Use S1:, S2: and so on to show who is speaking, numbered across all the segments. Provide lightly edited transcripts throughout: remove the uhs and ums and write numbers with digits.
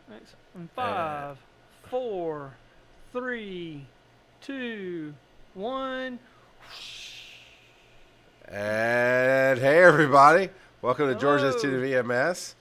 S1: In 5, 4, 3, 2, 1.
S2: And hey, everybody. Welcome to Georgia Institute
S1: Hello.
S2: of EMS.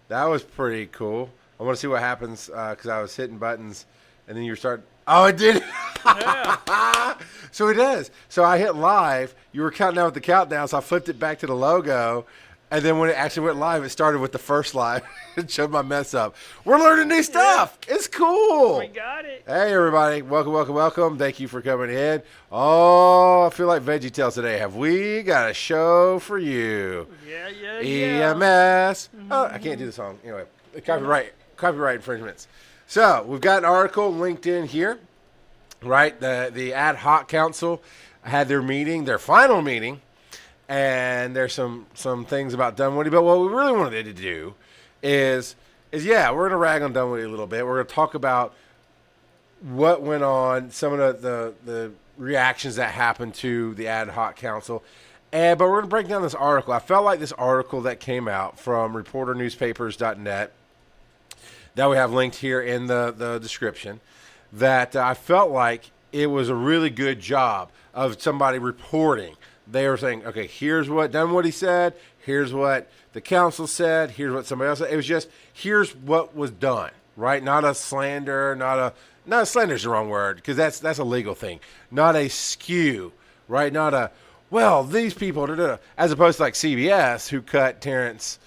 S2: That was pretty cool. I want to see what happens because I was hitting buttons and then you start. Oh, it did.
S1: Yeah.
S2: So it does. So I hit live. You were counting down with the countdown, so I flipped it back to the logo. And then when it actually went live, it started with the first live. It showed my mess up. We're learning new stuff. It's cool.
S1: We got it.
S2: Hey, everybody. Welcome, welcome, welcome. Thank you for coming in. Oh, I feel like Veggie Tales today. Have we got a show for you?
S1: Yeah.
S2: EMS. Oh, I can't do the song. Anyway, copyright infringements. So we've got an article linked in here, right? The ad hoc council had their meeting, their final meeting, and there's some things about Dunwoody. But what we really wanted to do is yeah, we're gonna rag on Dunwoody a little bit. We're gonna talk about what went on, some of the reactions that happened to the ad hoc council. But we're going to break down this article. I felt like this article that came out from reporternewspapers.net that we have linked here in the description, that I felt like it was a really good job of somebody reporting. They were saying, okay, here's what Dunwoody said, here's what the council said, here's what somebody else said. It was just, here's what was done, right? Not a slander, not slander's the wrong word because that's a legal thing. Not a skew, right? Not a, well, these people, as opposed to like CBS, who cut Terrence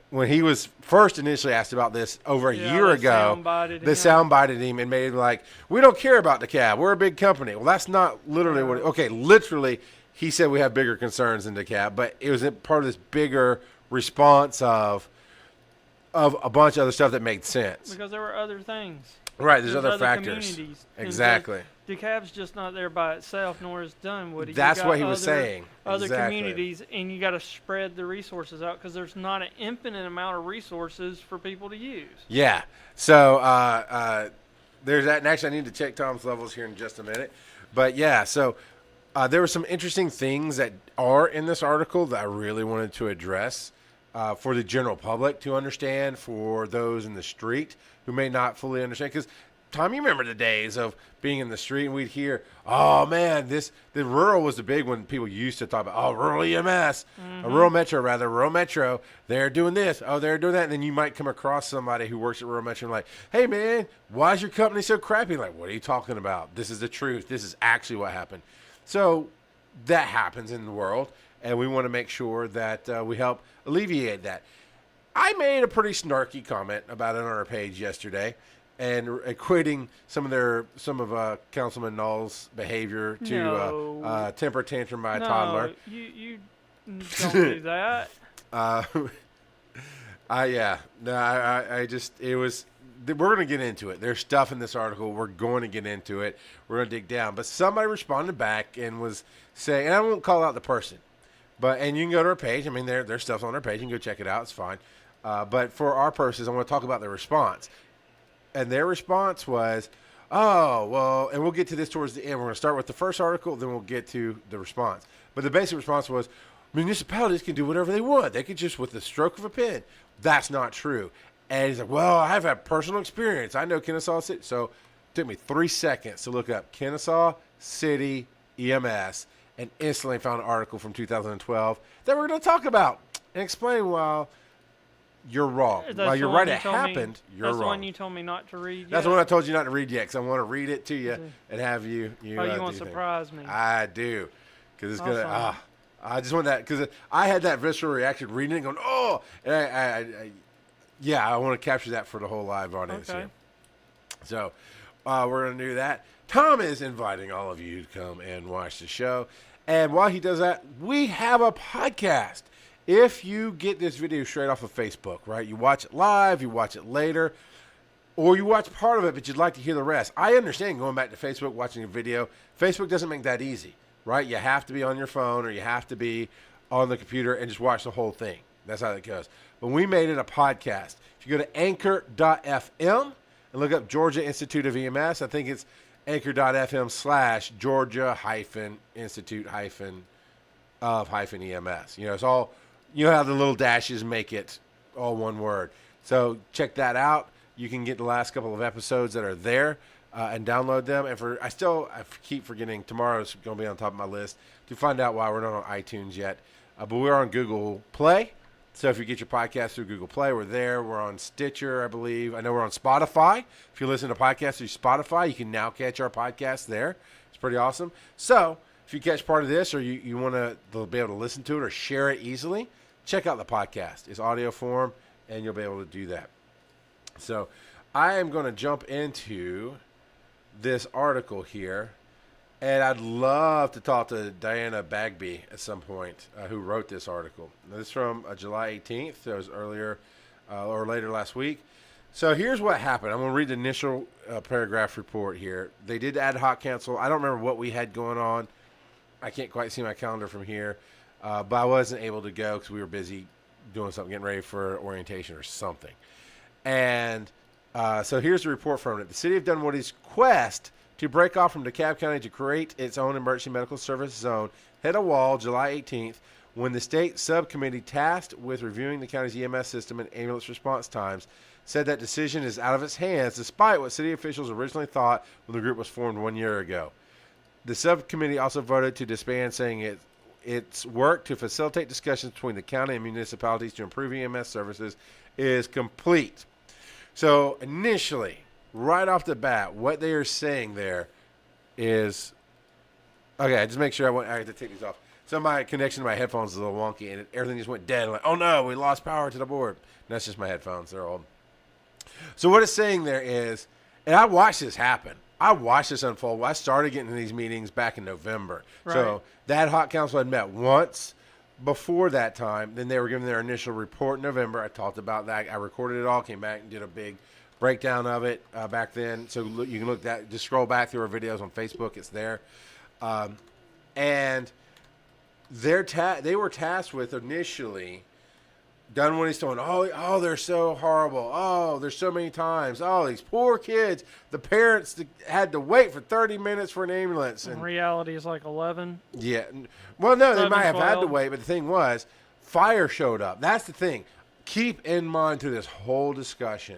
S2: when he was first initially asked about this over a year ago. They soundbited him and made him like, we don't care about DeKalb. We're a big company. Well, that's not literally what. Okay, literally, he said we have bigger concerns than DeKalb, but it was part of this bigger response of a bunch of other stuff that made sense.
S1: Because there were other things.
S2: Right, there's other factors.
S1: Communities.
S2: Exactly.
S1: DeKalb's just not there by itself, nor is Dunwoody.
S2: That's what he was saying.
S1: Other communities, and you got to spread the resources out because there's not an infinite amount of resources for people to use.
S2: Yeah. So there's that. And actually, I need to check Tom's levels here in just a minute. But yeah, so there were some interesting things that are in this article that I really wanted to address for the general public to understand, for those in the street who may not fully understand. Because Tom, you remember the days of being in the street and we'd hear, oh man, the rural was the big one. People used to talk about, oh, rural EMS, rural metro, they're doing this, oh, they're doing that. And then you might come across somebody who works at rural metro and like, hey man, why is your company so crappy? Like, what are you talking about? This is the truth. This is actually what happened. So that happens in the world, and we want to make sure that we help alleviate that. I made a pretty snarky comment about it on our page yesterday, and equating some of Councilman Null's behavier to temper tantrum by a toddler.
S1: You don't do that.
S2: We're going to get into it. There's stuff in this article. We're going to get into it. We're going to dig down. But somebody responded back and was saying, and I won't call out the person, and you can go to our page. I mean, their stuff's on our page. You can go check it out. It's fine. But for our purposes, I want to talk about their response. And their response was, oh, well, and we'll get to this towards the end. We're going to start with the first article, then we'll get to the response. But the basic response was, municipalities can do whatever they want. They could just, with the stroke of a pen. That's not true. And he's like, well, I've had personal experience. I know Kennesaw City. So it took me 3 seconds to look up Kennesaw City EMS and instantly found an article from 2012 that we're going to talk about and explain why you're wrong. While you're right, it happened, you're wrong.
S1: That's the one you told me not to read yet?
S2: That's the one I told you not to read yet because I want to read it to you and have you
S1: you want to surprise me.
S2: I do. Because it's going to, I just want that, because I had that visceral reaction reading it and going, oh, and I want to capture that for the whole live audience here. So we're going to do that. Tom is inviting all of you to come and watch the show. And while he does that, we have a podcast. If you get this video straight off of Facebook, right, you watch it live, you watch it later, or you watch part of it, but you'd like to hear the rest. I understand going back to Facebook, watching a video. Facebook doesn't make that easy, right? You have to be on your phone or you have to be on the computer and just watch the whole thing. That's how it goes. But we made it a podcast. If you go to anchor.fm and look up Georgia Institute of EMS, I think it's anchor.fm/Georgia-Institute-of-EMS. It's all, how the little dashes make it all one word. So check that out. you can get the last couple of episodes that are there and download them. And I keep forgetting, tomorrow's going to be on top of my list to find out why we're not on iTunes yet. But we're on Google Play. So if you get your podcast through Google Play, we're there. We're on Stitcher, I believe. I know we're on Spotify. If you listen to podcasts through Spotify, you can now catch our podcast there. It's pretty awesome. So if you catch part of this or you want to be able to listen to it or share it easily, check out the podcast. It's audio form, and you'll be able to do that. So I am going to jump into this article here. And I'd love to talk to Diana Bagby at some point, who wrote this article. This is from July 18th. That was earlier or later last week. So here's what happened. I'm going to read the initial paragraph report here. They did ad hoc cancel. I don't remember what we had going on. I can't quite see my calendar from here. But I wasn't able to go because we were busy doing something, getting ready for orientation or something. And so here's the report from it. The city of Dunwoody's quest to break off from DeKalb County to create its own emergency medical service zone hit a wall July 18th when the state subcommittee tasked with reviewing the county's EMS system and ambulance response times said that decision is out of its hands despite what city officials originally thought when the group was formed 1 year ago. The subcommittee also voted to disband, saying its work to facilitate discussions between the county and municipalities to improve EMS services is complete. So initially, right off the bat, what they are saying there is, okay, just make sure I have to take these off. So my connection to my headphones is a little wonky, and everything just went dead. I'm like, oh no, we lost power to the board. And that's just my headphones. They're old. So what it's saying there is, and I watched this happen. I watched this unfold. I started getting to these meetings back in November.
S1: Right.
S2: So the ad hoc council had met once before that time. Then they were given their initial report in November. I talked about that. I recorded it all, came back and did a big breakdown of it back then. So you can look that, just scroll back through our videos on Facebook. It's there. And they were tasked with initially, Dunwoody's going, oh, they're so horrible. Oh, there's so many times. Oh, these poor kids. The parents had to wait for 30 minutes for an ambulance.
S1: In reality, it's like 11.
S2: Yeah. Well, no, they
S1: 11,
S2: might have had to
S1: 12.
S2: wait, but the thing was, fire showed up. That's the thing. Keep in mind through this whole discussion,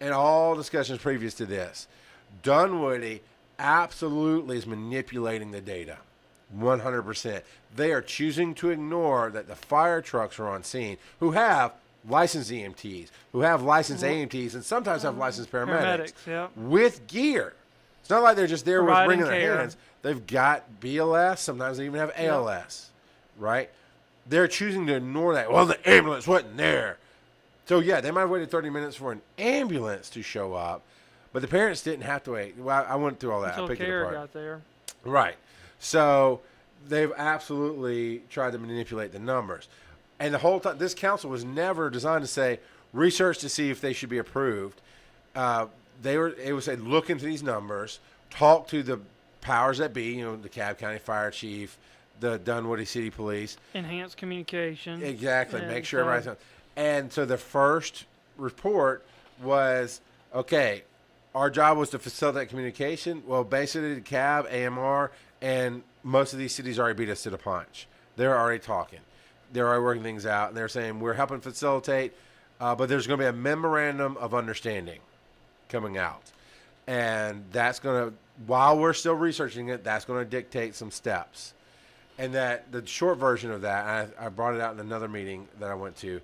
S2: and all discussions previous to this, Dunwoody absolutely is manipulating the data. 100%. They are choosing to ignore that the fire trucks are on scene, who have licensed EMTs, who have licensed AMTs, and sometimes have licensed paramedics
S1: Yeah.
S2: with gear. It's not like they're just there with
S1: Providing
S2: bringing their
S1: care.
S2: hands. They've got BLS. Sometimes they even have ALS, right? They're choosing to ignore that. Well, the ambulance wasn't there. So, yeah, they might have waited 30 minutes for an ambulance to show up, but the parents didn't have to wait. Well, I went through all that. I
S1: Until
S2: picked it
S1: care
S2: apart.
S1: got there.
S2: Right. So they've absolutely tried to manipulate the numbers. And the whole time, this council was never designed to say, research to see if they should be approved. It was say, look into these numbers, talk to the powers that be, the DeKalb County Fire Chief, the Dunwoody City Police.
S1: Enhanced communication.
S2: Exactly.
S1: And
S2: Make sure everybody's. And so the first report was, okay, our job was to facilitate communication. Well, basically, DeKalb, AMR, and most of these cities already beat us to the punch. They're already talking. They're already working things out. And they're saying, we're helping facilitate, but there's going to be a memorandum of understanding coming out. And that's going to, while we're still researching it, that's going to dictate some steps. And that the short version of that, I brought it out in another meeting that I went to,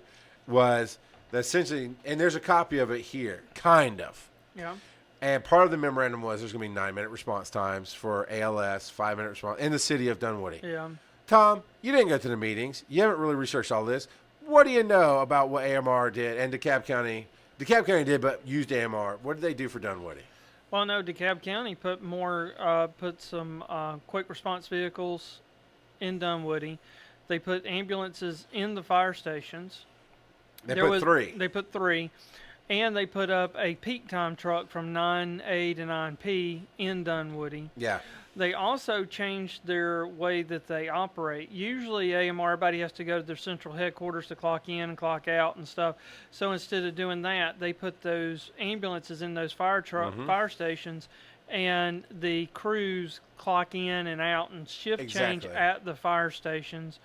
S2: was that essentially, and there's a copy of it here, kind of.
S1: Yeah.
S2: And part of the memorandum was there's going to be 9-minute response times for ALS, 5-minute response in the city of Dunwoody.
S1: Yeah.
S2: Tom, you didn't go to the meetings. You haven't really researched all this. What do you know about what AMR did and DeKalb County? DeKalb County did, but used AMR. What did they do for Dunwoody?
S1: Well, no, DeKalb County put some quick response vehicles in Dunwoody. They put ambulances in the fire stations.
S2: They put 3.
S1: They put 3. And they put up a peak time truck from 9A to 9P in Dunwoody.
S2: Yeah.
S1: They also changed their way that they operate. Usually AMR, everybody has to go to their central headquarters to clock in and clock out and stuff. So instead of doing that, they put those ambulances in those fire stations, and the crews clock in and out and shift change
S2: Exactly.
S1: at the fire stations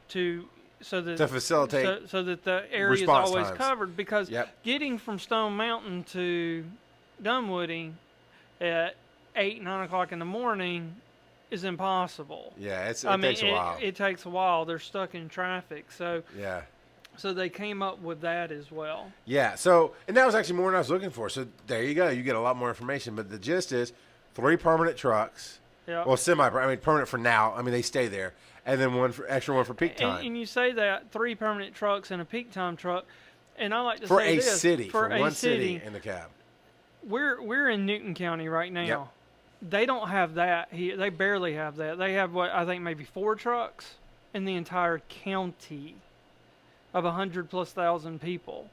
S1: to
S2: to facilitate
S1: so that the area is
S2: response
S1: always
S2: times.
S1: covered, because
S2: Yep.
S1: getting from Stone Mountain to Dunwoody at 8, 9 o'clock in the morning is impossible.
S2: Yeah, it
S1: I mean,
S2: takes a while.
S1: It takes a while. They're stuck in traffic, so
S2: Yeah.
S1: so they came up with that as well.
S2: Yeah. So, and that was actually more than I was looking for. So there you go. You get a lot more information. But the gist is 3 permanent trucks.
S1: Yeah.
S2: Well, permanent for now. I mean, they stay there. And then extra one for peak time.
S1: And you say that 3 permanent trucks and a peak time truck, and I like to
S2: for
S1: say
S2: a
S1: this,
S2: city. For
S1: a
S2: one city in the cab.
S1: We're in Newton County right now.
S2: Yep.
S1: They don't have that here. They barely have that. They have what I think maybe 4 trucks in the entire county of 100,000+ people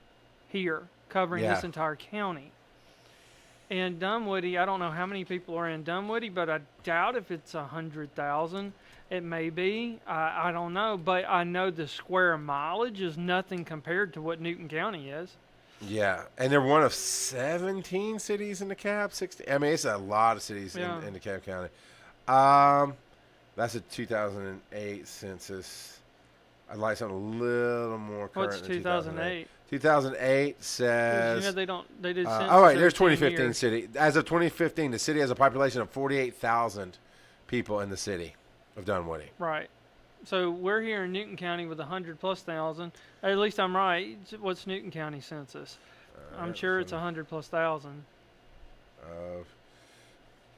S1: here covering this entire county. And Dunwoody, I don't know how many people are in Dunwoody, but I doubt if it's 100,000. It may be. I don't know, but I know the square mileage is nothing compared to what Newton County is.
S2: Yeah, and they're one of 17 cities in the cab. 60. I mean, it's a lot of cities in DeKalb County. That's a 2008 census. I'd like something a little more current.
S1: What's
S2: than
S1: 2008?
S2: 2008 says.
S1: You know they did. Census
S2: Oh, right. There's
S1: every 10
S2: 2015
S1: years.
S2: city. As of 2015, the city has a population of 48,000 people in the city of Dunwoody.
S1: Right. So we're here in Newton County with 100,000+. At least I'm right. What's Newton County census? I'm sure it's 100,000+.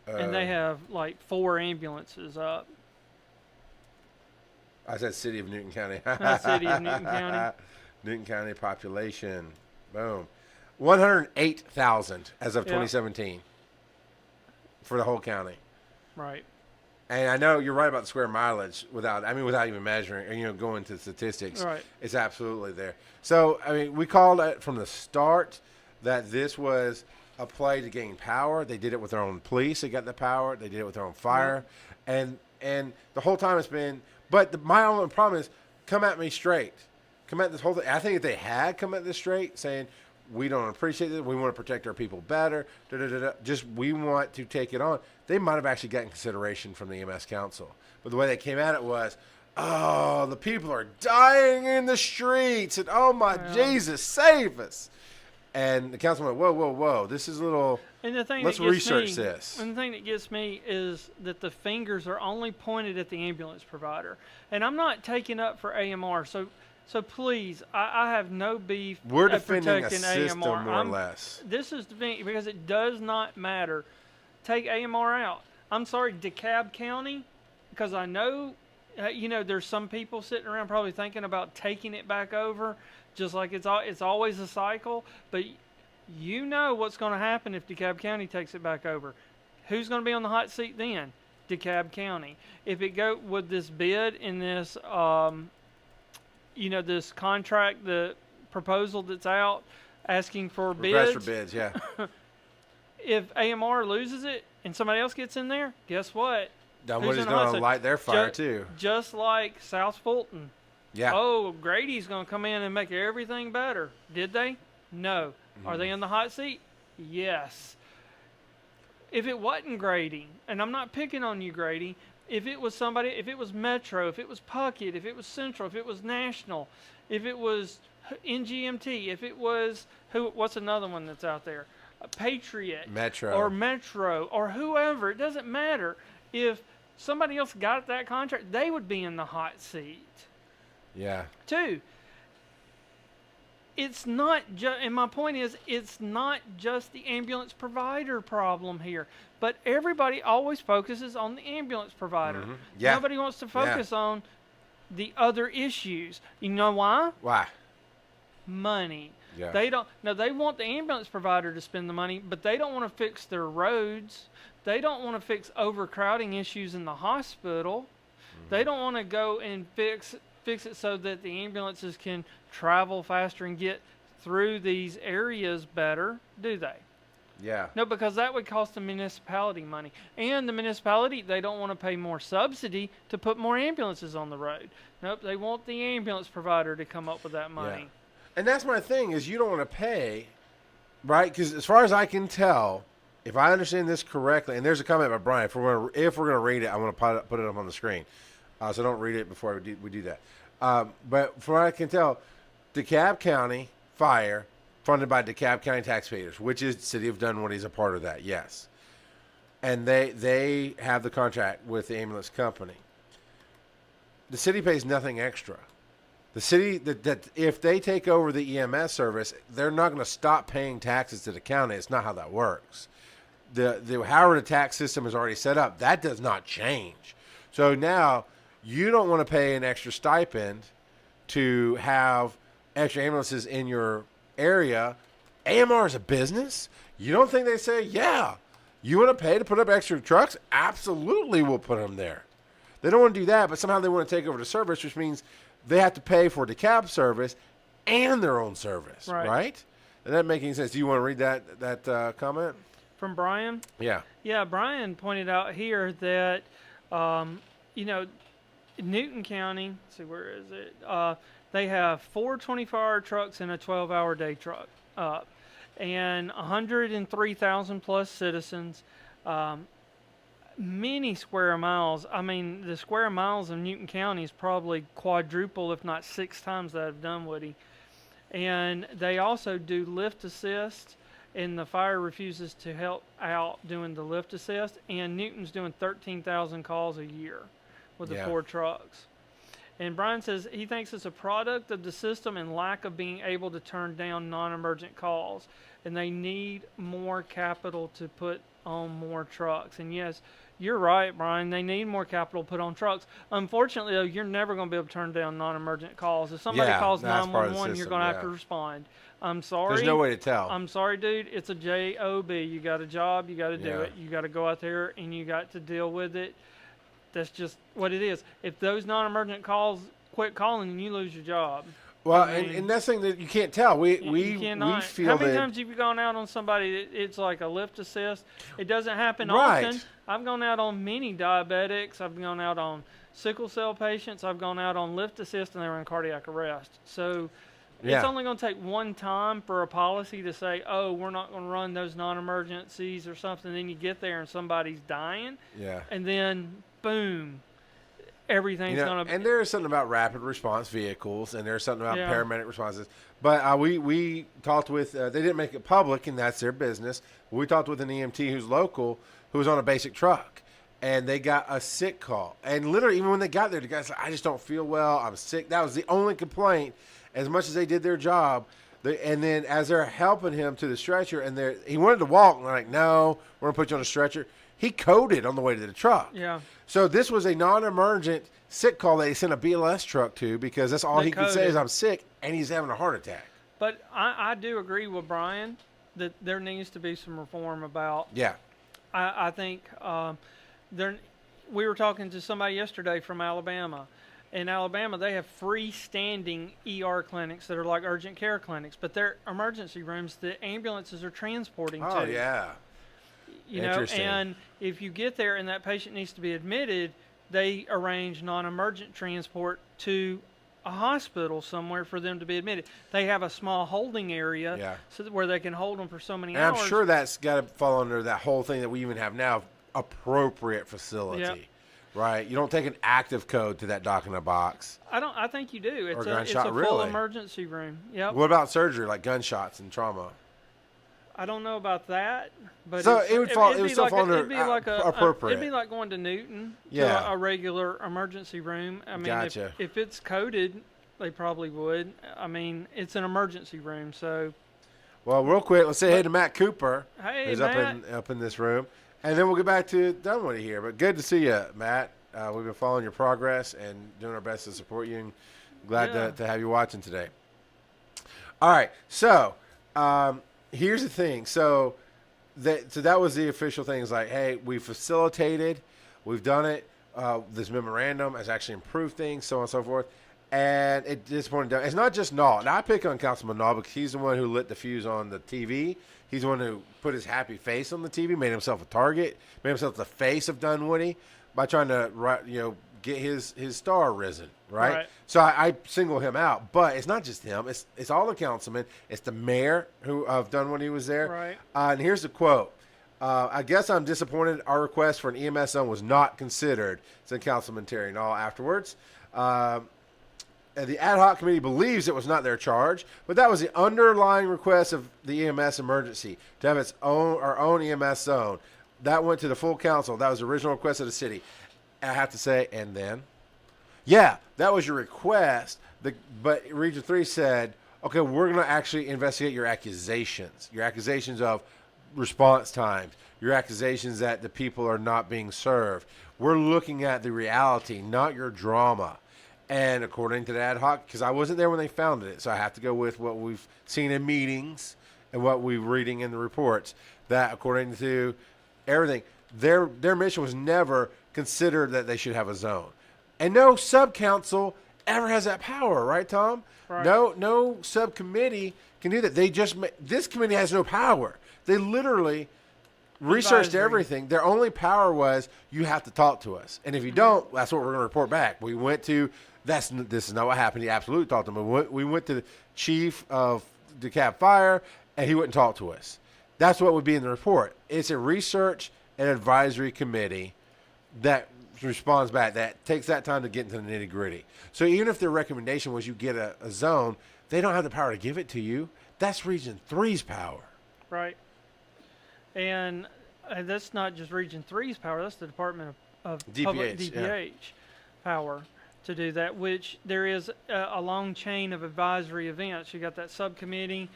S1: And they have like 4 ambulances up.
S2: I said city of Newton County.
S1: City of Newton County.
S2: Newton County population. Boom. 108,000 as of 2017 for the whole county.
S1: Right.
S2: And I know you're right about the square mileage without even measuring or, going to statistics.
S1: Right.
S2: It's absolutely there. So, I mean, we called it from the start that this was a play to gain power. They did it with their own police. They got the power. They did it with their own fire. And the whole time it's been, but my only problem is come at me straight. Come at this whole thing. I think if they had come at this straight saying, we don't appreciate this, we want to protect our people better, just we want to take it on, they might have actually gotten consideration from the EMS Council. But the way they came at it was, oh, the people are dying in the streets, and oh my Jesus, save us. And the council went, whoa, whoa, whoa, this is a little,
S1: and the thing
S2: let's
S1: that gets
S2: research
S1: me,
S2: this.
S1: And the thing that gets me is that the fingers are only pointed at the ambulance provider. And I'm not taking up for AMR, so please, I have no beef
S2: We're
S1: at
S2: defending a
S1: protecting
S2: system
S1: AMR.
S2: more or less.
S1: This is because it does not matter. Take AMR out. I'm sorry, DeKalb County, because I know, there's some people sitting around probably thinking about taking it back over, just like it's always a cycle. But you know what's going to happen if DeKalb County takes it back over. Who's going to be on the hot seat then? DeKalb County. If it go with this bid in this, this contract, the proposal that's out asking for
S2: Request
S1: bids.
S2: for bids, yeah.
S1: If AMR loses it and somebody else gets in there, guess what?
S2: Dunwoody's going to light their fire too.
S1: Just like South Fulton.
S2: Yeah.
S1: Oh, Grady's going to come in and make everything better. Did they? No. Are they in the hot seat? Yes. If it wasn't Grady, and I'm not picking on you, Grady, if it was somebody, if it was Metro, if it was Puckett, if it was Central, if it was National, if it was NGMT, if it was, what's another one that's out there? Patriot.
S2: Metro.
S1: Or Metro, or whoever, it doesn't matter. If somebody else got that contract, they would be in the hot seat.
S2: Yeah.
S1: Two, it's not just, and my point is, it's not just the ambulance provider problem here, but everybody always focuses on the ambulance provider.
S2: Mm-hmm. Yeah.
S1: Nobody wants to focus on the other issues. You know why?
S2: Why?
S1: Money.
S2: Yeah.
S1: They don't. No, they want the ambulance provider to spend the money, but they don't want to fix their roads. They don't want to fix overcrowding issues in the hospital. Mm-hmm. They don't want to go and fix it so that the ambulances can travel faster and get through these areas better, do they?
S2: Yeah.
S1: No, because that would cost the municipality money. And the municipality, they don't want to pay more subsidy to put more ambulances on the road. Nope, they want the ambulance provider to come up with that money.
S2: Yeah. And that's my thing, is you don't want to pay, right? Because as far as I can tell, if I understand this correctly, and there's a comment by Brian, if we're going to read it, I want to put it up on the screen. So don't read it before we do that. But from what I can tell, DeKalb County Fire, funded by DeKalb County taxpayers, which is the city of Dunwoody is a part of that, yes. And they have the contract with the ambulance company. The city pays nothing extra. The city, that if they take over the EMS service, they're not going to stop paying taxes to the county. It's not how that works. However the tax system is already set up, that does not change. So now you don't want to pay an extra stipend to have extra ambulances in your area. AMR is a business. You don't think they say, yeah, you want to pay to put up extra trucks? Absolutely, we'll put them there. They don't want to do that, but somehow they want to take over the service, which means they have to pay for DeKalb service and their own service, right? Does that make any sense? Do you want to read that comment?
S1: From Brian?
S2: Yeah.
S1: Yeah, Brian pointed out here that, Newton County, let's see, where is it? They have 4 24-hour trucks and a 12-hour day truck, and 103,000 plus citizens, many square miles. I mean, the square miles of Newton County is probably quadruple, if not 6 times that of Dunwoody. And they also do lift assist, and the fire refuses to help out doing the lift assist. And Newton's doing 13,000 calls a year with the 4 trucks. And Brian says he thinks it's a product of the system and lack of being able to turn down non-emergent calls. And they need more capital to put on more trucks. And yes, you're right, Brian. They need more capital put on trucks. Unfortunately, though, you're never going to be able to turn down non-emergent calls. If somebody calls 911, you're going to have to respond. I'm sorry.
S2: There's no way to tell.
S1: I'm sorry, dude. It's a job. You got a job. You got to do it. You got to go out there and you got to deal with it. That's just what it is. If those non-emergent calls quit calling, then you lose your job.
S2: Well, and that's the thing that you can't tell. We feel
S1: How many times have you gone out on somebody it's like a lift assist? It doesn't happen often. I've gone out on many diabetics. I've gone out on sickle cell patients. I've gone out on lift assist, and they were in cardiac arrest. So it's only going to take one time for a policy to say, oh, we're not going to run those non-emergencies or something. Then you get there and somebody's dying. Yeah. And then, boom. Everything's going to...
S2: And there's something about rapid response vehicles, and there's something about paramedic responses. But we talked with... they didn't make it public, and that's their business. We talked with an EMT who's local, who was on a basic truck, and they got a sick call. And literally, even when they got there, the guy's like, I just don't feel well. I'm sick. That was the only complaint. As much as they did their job, and then as they're helping him to the stretcher, and he wanted to walk, and they're like, no, we're going to put you on a stretcher. He coded on the way to the truck. Yeah. So this was a non-emergent sick call that he sent a BLS truck to because that's all he could say is I'm sick, and he's having a heart attack.
S1: But I do agree with Brian that there needs to be some reform about. Yeah. I think we were talking to somebody yesterday from Alabama. In Alabama, they have freestanding ER clinics that are like urgent care clinics, but they're emergency rooms that ambulances are transporting to.
S2: Oh, yeah.
S1: You know, and if you get there and that patient needs to be admitted, they arrange non-emergent transport to a hospital somewhere for them to be admitted. They have a small holding area where they can hold them for so many hours.
S2: I'm sure that's got to fall under that whole thing that we even have now, appropriate facility. Yep. Right, you don't take an active code to that doc in a box.
S1: I think you do. It's a full emergency room. Yep.
S2: What about surgery, like gunshots and trauma?
S1: I don't know about that, but
S2: so it would fall. It would still fall under appropriate.
S1: It'd be like going to Newton to a regular emergency room. I mean, if it's coded, they probably would. I mean, it's an emergency room, so.
S2: Well, real quick, let's say hey to Matt Cooper, who's up in this room. And then we'll get back to Dunwoody here. But good to see you, Matt. We've been following your progress and doing our best to support you. And glad to have you watching today. All right. So here's the thing. So that was the official thing. It's like, hey, we facilitated. We've done it. This memorandum has actually improved things, so on and so forth. And it just pointed down. It's not just Naw. Now, I pick on Councilman Naw because he's the one who lit the fuse on the TV. He's the one who put his happy face on the TV, made himself a target, made himself the face of Dunwoody by trying to, get his star risen, right? So I single him out. But it's not just him. It's all the councilmen. It's the mayor of Dunwoody was there. Right. And here's the quote. I guess I'm disappointed our request for an EMS zone was not considered, said Councilman Terry Naw afterwards. the ad hoc committee believes it was not their charge, but that was the underlying request of the EMS emergency to have our own EMS zone. That went to the full council. That was the original request of the city. I have to say, and then, yeah, that was your request. But Region 3 said, okay, we're going to actually investigate your accusations of response times, your accusations that the people are not being served. We're looking at the reality, not your drama. And according to the ad hoc, because I wasn't there when they founded it, so I have to go with what we've seen in meetings and what we're reading in the reports, that according to everything, their mission was never considered that they should have a zone. And no sub-council ever has that power, right, Tom?
S1: Right.
S2: No subcommittee can do that. This committee has no power. They literally researched
S1: Advisory.
S2: everything. Their only power was, you have to talk to us. And if you don't, that's what we're going to report back. We went to, this is not what happened. He absolutely talked to them. We went to the chief of DeKalb Fire, and he wouldn't talk to us. That's what would be in the report. It's a research and advisory committee that responds back, that takes that time to get into the nitty gritty. So even if their recommendation was you get a zone, they don't have the power to give it to you. That's Region 3's power.
S1: Right. And that's not just Region 3's power. That's the Department of Public DPH power to do that, which there is a long chain of advisory events. You got that subcommittee.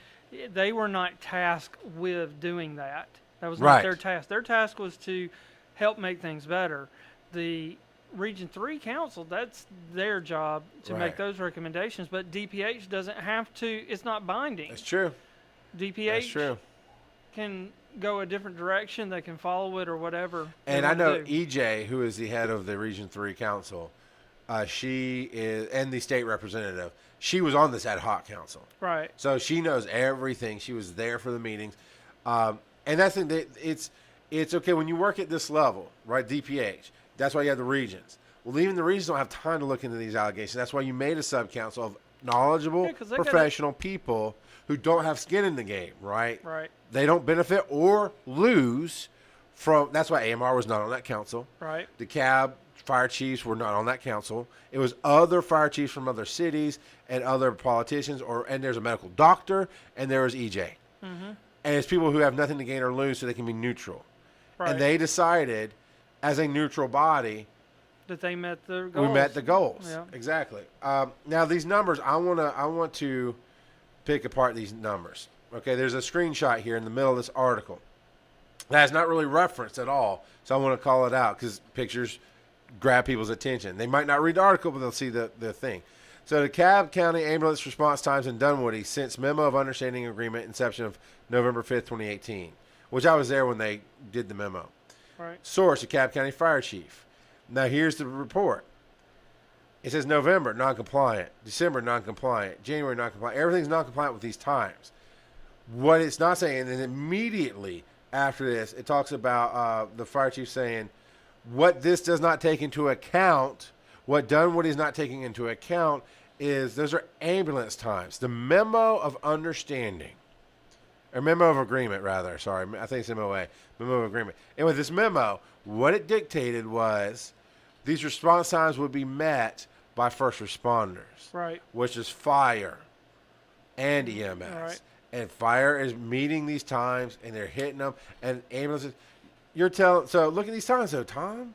S1: They were not tasked with doing that. That was not their task. Their task was to help make things better. The Region 3 Council, that's their job to make those recommendations, but DPH doesn't have to. It's not binding.
S2: That's true.
S1: DPH can go a different direction. They can follow it or whatever.
S2: And I know EJ, who is the head of the Region 3 Council, she is, and the state representative, she was on this ad hoc council.
S1: Right.
S2: So she knows everything. She was there for the meetings. And that's it's okay when you work at this level, right? DPH. That's why you have the regions. Well, even the regions don't have time to look into these allegations. That's why you made a sub-council of knowledgeable, professional people who don't have skin in the game, right?
S1: Right.
S2: They don't benefit or lose from. That's why AMR was not on that council.
S1: Right.
S2: The DeKalb fire chiefs were not on that council. It was other fire chiefs from other cities and other politicians, and there's a medical doctor, and there was EJ. Mm-hmm. And it's people who have nothing to gain or lose, so they can be neutral. Right. And they decided, as a neutral body,
S1: that they met the goals.
S2: We met the goals.
S1: Yeah.
S2: Exactly. Now these numbers, I want to pick apart these numbers. Okay, there's a screenshot here in the middle of this article that's not really referenced at all, so I want to call it out because pictures grab people's attention. They might not read the article, but they'll see the thing. So the DeKalb County ambulance response times in Dunwoody since memo of understanding agreement inception of November 5th, 2018, which I was there when they did the memo.
S1: Right.
S2: Source, DeKalb County Fire Chief. Now here's the report. It says November, non-compliant. December, non-compliant. January, non-compliant. Everything's non-compliant with these times. What it's not saying, and then immediately after this, it talks about the fire chief saying, what this does not take into account, what Dunwoody is not taking into account is those are ambulance times. The memo of understanding, or memo of agreement, rather. Sorry, I think it's MOA. Memo of agreement. And with this memo, what it dictated was these response times would be met by first responders,
S1: right?
S2: Which is fire and EMS.
S1: Right. And
S2: fire is meeting these times, and they're hitting them, and ambulances. You're telling. So look at these times, though, Tom.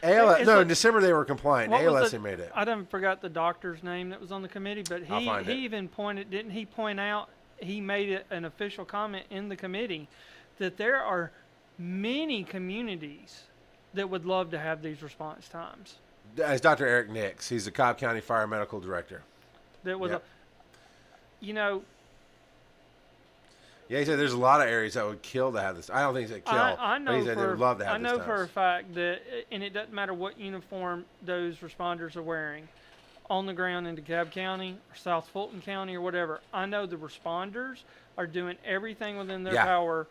S2: ALS. No, in December they were compliant. ALS made it.
S1: I done forgot the doctor's name that was on the committee, but he even pointed. Didn't he point out? He made it an official comment in the committee that there are many communities that would love to have these response times.
S2: It's Dr. Eric Nix. He's the Cobb County Fire Medical Director.
S1: That was, you know.
S2: Yeah, he said there's a lot of areas that would kill to have this. I don't think it's a kill.
S1: I know
S2: but he said they would love to have this.
S1: I know for a fact that, and it doesn't matter what uniform those responders are wearing, on the ground in DeKalb County or South Fulton County or whatever. I know the responders are doing everything within their power.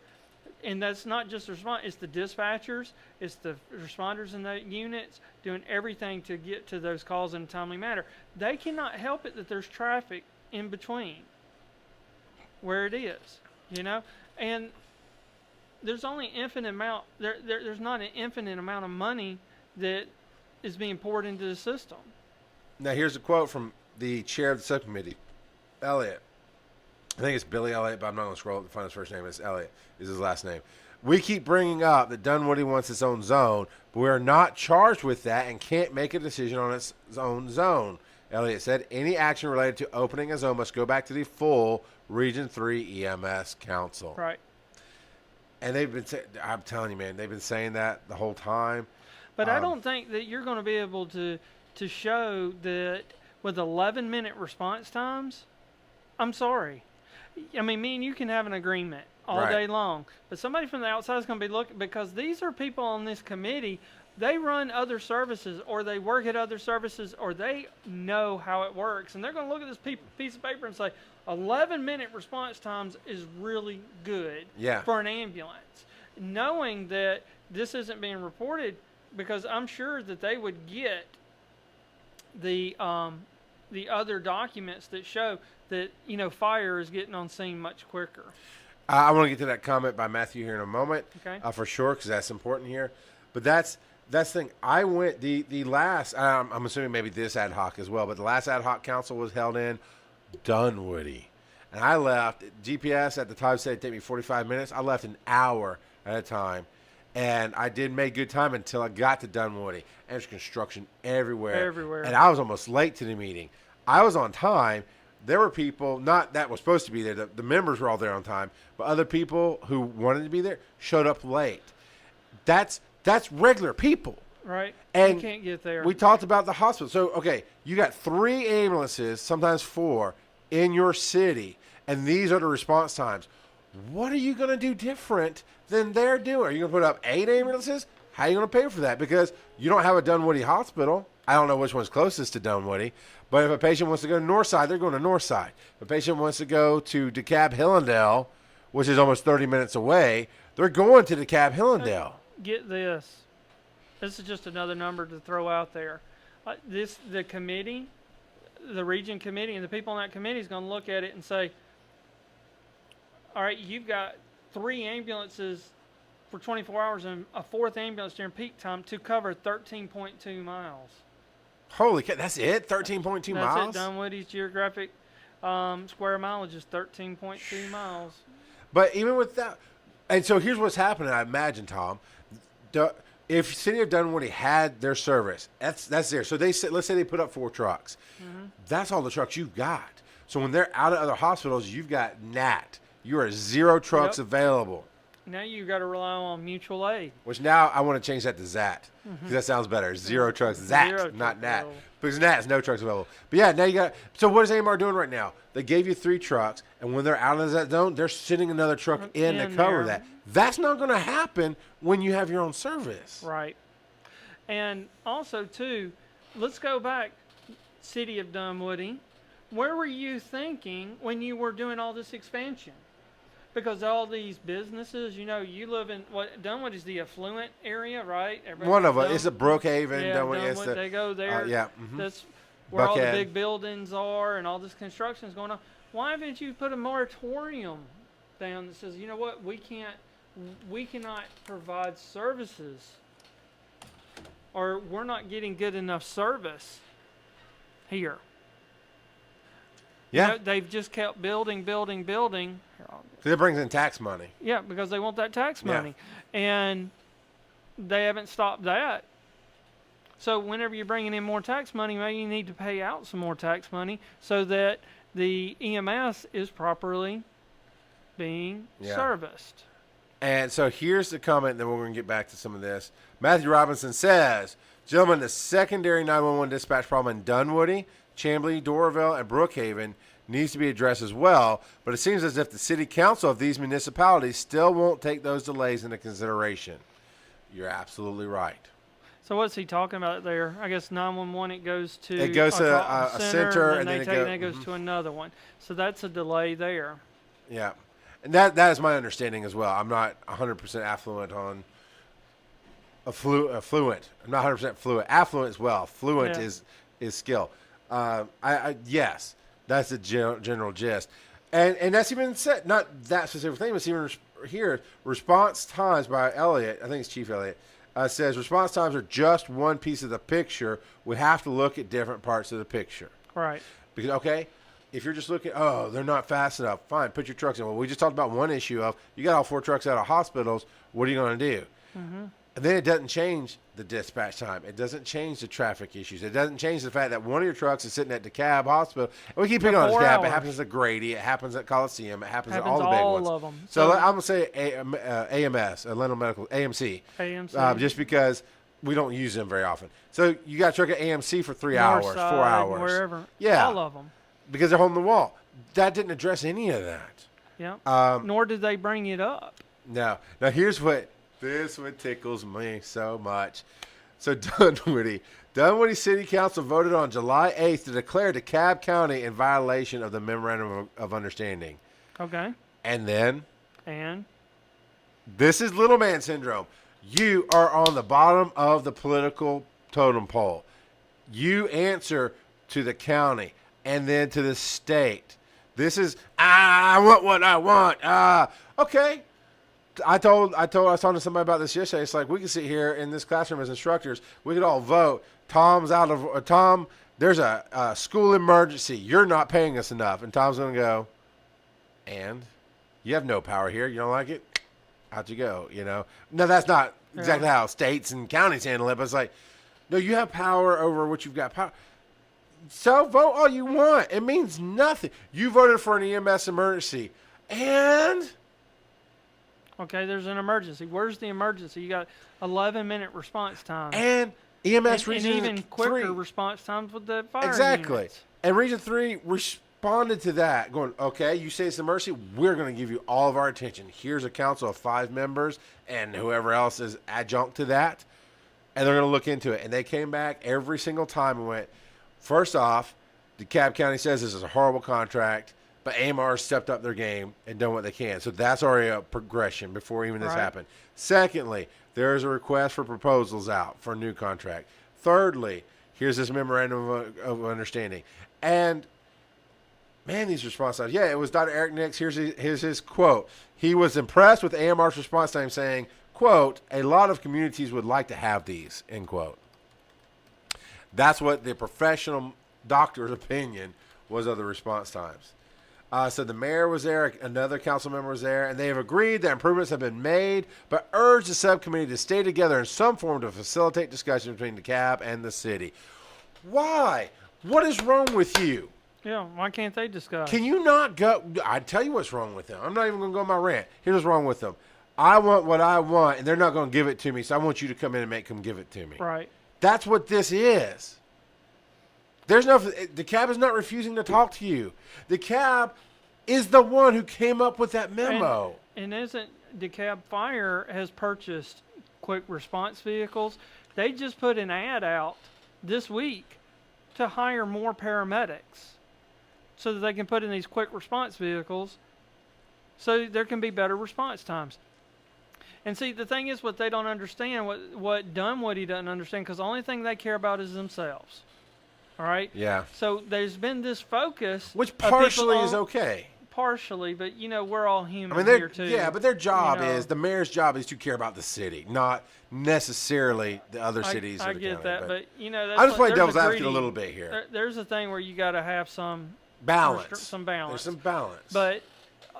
S1: And that's not just the response, it's the dispatchers, it's the responders in the units doing everything to get to those calls in a timely manner. They cannot help it that there's traffic in between where it is, you know? And there's only infinite amount, there's not an infinite amount of money that is being poured into the system.
S2: Now, here's a quote from the chair of the subcommittee, Elliott. I think it's Billy Elliott, but I'm not going to scroll up to find his first name. It's Elliott is his last name. We keep bringing up that Dunwoody wants its own zone, but we are not charged with that and can't make a decision on its own zone. Elliott said any action related to opening a zone must go back to the full Region 3 EMS Council.
S1: Right.
S2: And they've been I'm telling you, man, they've been saying that the whole time.
S1: But I don't think that you're going to be able to show that with 11-minute response times. I'm sorry. I mean, me and you can have an agreement all day long, but somebody from the outside is going to be looking, because these are people on this committee. They run other services, or they work at other services, or they know how it works, and they're going to look at this piece of paper and say 11-minute response times is really good for an ambulance, knowing that this isn't being reported, because I'm sure that they would get the other documents that show that, you know, fire is getting on scene much quicker.
S2: I want to get to that comment by Matthew here in a moment,
S1: okay.
S2: For sure, because that's important here. But that's the thing. I went the last. I'm assuming maybe this ad hoc as well, but the last ad hoc council was held in Dunwoody, and I left. GPS at the time said it'd take me 45 minutes. I left an hour at a time, and I did make good time until I got to Dunwoody. And there's construction everywhere, and I was almost late to the meeting. I was on time. There were people not that were supposed to be there. The members were all there on time, but other people who wanted to be there showed up late. That's regular people.
S1: Right.
S2: And
S1: you can't get there.
S2: We talked about the hospital. So, okay, you got 3 ambulances, sometimes 4, in your city, and these are the response times. What are you going to do different than they're doing? Are you going to put up 8 ambulances? How are you going to pay for that? Because you don't have a Dunwoody hospital. I don't know which one's closest to Dunwoody, but if a patient wants to go to Northside, they're going to Northside. If a patient wants to go to DeKalb Hillendale, which is almost 30 minutes away, they're going to DeKalb Hillendale.
S1: Get this. This is just another number to throw out there. The committee, the region committee, and the people on that committee is going to look at it and say, all right, you've got 3 ambulances for 24 hours and a 4th ambulance during peak time to cover 13.2 miles.
S2: Holy cow, that's it? 13.2 miles?
S1: That's it. Dunwoody's geographic square mileage is 13.2 miles.
S2: But even with that, and so here's what's happening, I imagine, Tom. If City of Dunwoody had their service, that's there. So let's say they put up 4 trucks. Mm-hmm. That's all the trucks you've got. So when they're out at other hospitals, you've got NAT. You are 0 trucks available.
S1: Now you've got to rely on mutual aid.
S2: Which now I want to change that to ZAT, because that sounds better. 0 trucks, ZAT, not NAT.
S1: Available.
S2: Because NAT is no trucks available. But yeah, now you got. So what is AMR doing right now? They gave you 3 trucks, and when they're out of that zone, they're sitting another truck in to cover that. That's not going to happen when you have your own service.
S1: Right. And also, too, let's go back, City of Dunwoody. Where were you thinking when you were doing all this expansion? Because all these businesses, you know, you live in Dunwood is the affluent area, right? Everybody
S2: One of them. It's a Brookhaven.
S1: Yeah, Dunwood, they go there. That's where all the big buildings are and all this construction is going on. Why haven't you put a moratorium down that says, you know what, we cannot provide services, or we're not getting good enough service here.
S2: Yeah.
S1: You know, they've just kept building.
S2: Because it brings in tax money.
S1: Yeah, because they want that tax money. And they haven't stopped that. So whenever you're bringing in more tax money, maybe you need to pay out some more tax money so that the EMS is properly being serviced.
S2: And so here's the comment, and then we're going to get back to some of this. Matthew Robinson says, gentlemen, the secondary 911 dispatch problem in Dunwoody, Chamblee, Dorville, and Brookhaven needs to be addressed as well, but it seems as if the city council of these municipalities still won't take those delays into consideration. You're absolutely right.
S1: So what's he talking about there? I guess 911, it goes to
S2: a center,
S1: and then it goes to another one. So that's a delay there.
S2: Yeah. And that is my understanding as well. I'm not 100% affluent on affluent. I'm not 100% fluent. Affluent as well. Fluent is skill. Yes, that's the general gist. And that's even said, not that specific thing, but even here, response times by Elliott, I think it's Chief Elliott, says response times are just one piece of the picture. We have to look at different parts of the picture.
S1: Right.
S2: Because, okay, if you're just looking, oh, they're not fast enough, fine, put your trucks in. Well, we just talked about one issue of you got all 4 trucks out of hospitals. What are you going to do?
S1: Mm-hmm.
S2: And then it doesn't change the dispatch time. It doesn't change the traffic issues. It doesn't change the fact that one of your trucks is sitting at DeKalb Hospital. And we keep picking on DeKalb. It happens at Grady. It happens at Coliseum. It happens at all the big ones.
S1: All of them.
S2: So I'm going to say AMS, Atlanta Medical, AMC.
S1: AMC.
S2: Just because we don't use them very often. So you got a truck at AMC for 3 hours, 4 hours.
S1: Wherever.
S2: Yeah.
S1: All of them.
S2: Because they're holding the wall. That didn't address any of that.
S1: Yeah. Nor did they bring it up.
S2: No. Now, here's what. This one tickles me so much. So Dunwoody City Council voted on July 8th to declare DeKalb County in violation of the Memorandum of Understanding.
S1: Okay.
S2: And then?
S1: And?
S2: This is little man syndrome. You are on the bottom of the political totem pole. You answer to the county and then to the state. This is, I want what I want. Okay. I was talking to somebody about this yesterday. It's like we can sit here in this classroom as instructors. We could all vote. Tom, there's a school emergency. You're not paying us enough. And Tom's going to go, and you have no power here. You don't like it? Out you go, you know. No, that's not exactly how states and counties handle it. But it's like, no, you have power over what you've got power. So vote all you want. It means nothing. You voted for an EMS emergency. And...
S1: Okay, there's an emergency. Where's the emergency? You got 11-minute response time.
S2: And EMS Region 3.
S1: And even quicker response times with the fire
S2: Exactly.
S1: units.
S2: And Region 3 responded to that, going, okay, you say it's an emergency, we're going to give you all of our attention. Here's a council of 5 members and whoever else is adjunct to that, and they're going to look into it. And they came back every single time and went, first off, DeKalb County says this is a horrible contract. But AMR stepped up their game and done what they can. So that's already a progression before even this happened. Secondly, there is a request for proposals out for a new contract. Thirdly, here's this memorandum of understanding. And, man, these response times. Yeah, it was Dr. Eric Nix. Here's his quote. He was impressed with AMR's response time saying, quote, a lot of communities would like to have these, end quote. That's what the professional doctor's opinion was of the response times. So the mayor was there, another council member was there, and they have agreed that improvements have been made, but urged the subcommittee to stay together in some form to facilitate discussion between DeKalb and the city. Why? What is wrong with you?
S1: Yeah, why can't they discuss?
S2: Can you not go? I tell you what's wrong with them. I'm not even going to go on my rant. Here's what's wrong with them. I want what I want, and they're not going to give it to me, so I want you to come in and make them give it to me.
S1: Right.
S2: That's what this is. DeKalb is not refusing to talk to you. DeKalb is the one who came up with that memo.
S1: And isn't DeKalb Fire has purchased quick response vehicles? They just put an ad out this week to hire more paramedics so that they can put in these quick response vehicles so there can be better response times. And see, the thing is, what they don't understand, what Dunwoody doesn't understand, because the only thing they care about is themselves. All right?
S2: Yeah.
S1: So there's been this focus.
S2: Which partially is okay.
S1: Partially, but, we're all human
S2: here
S1: too.
S2: Yeah, but their job is, the mayor's job is to care about the city, not necessarily the other cities of the county.
S1: I get that, but that's
S2: I'm just playing devil's advocate a little bit here.
S1: There's a thing where you got to have some
S2: balance.
S1: There's some
S2: balance.
S1: But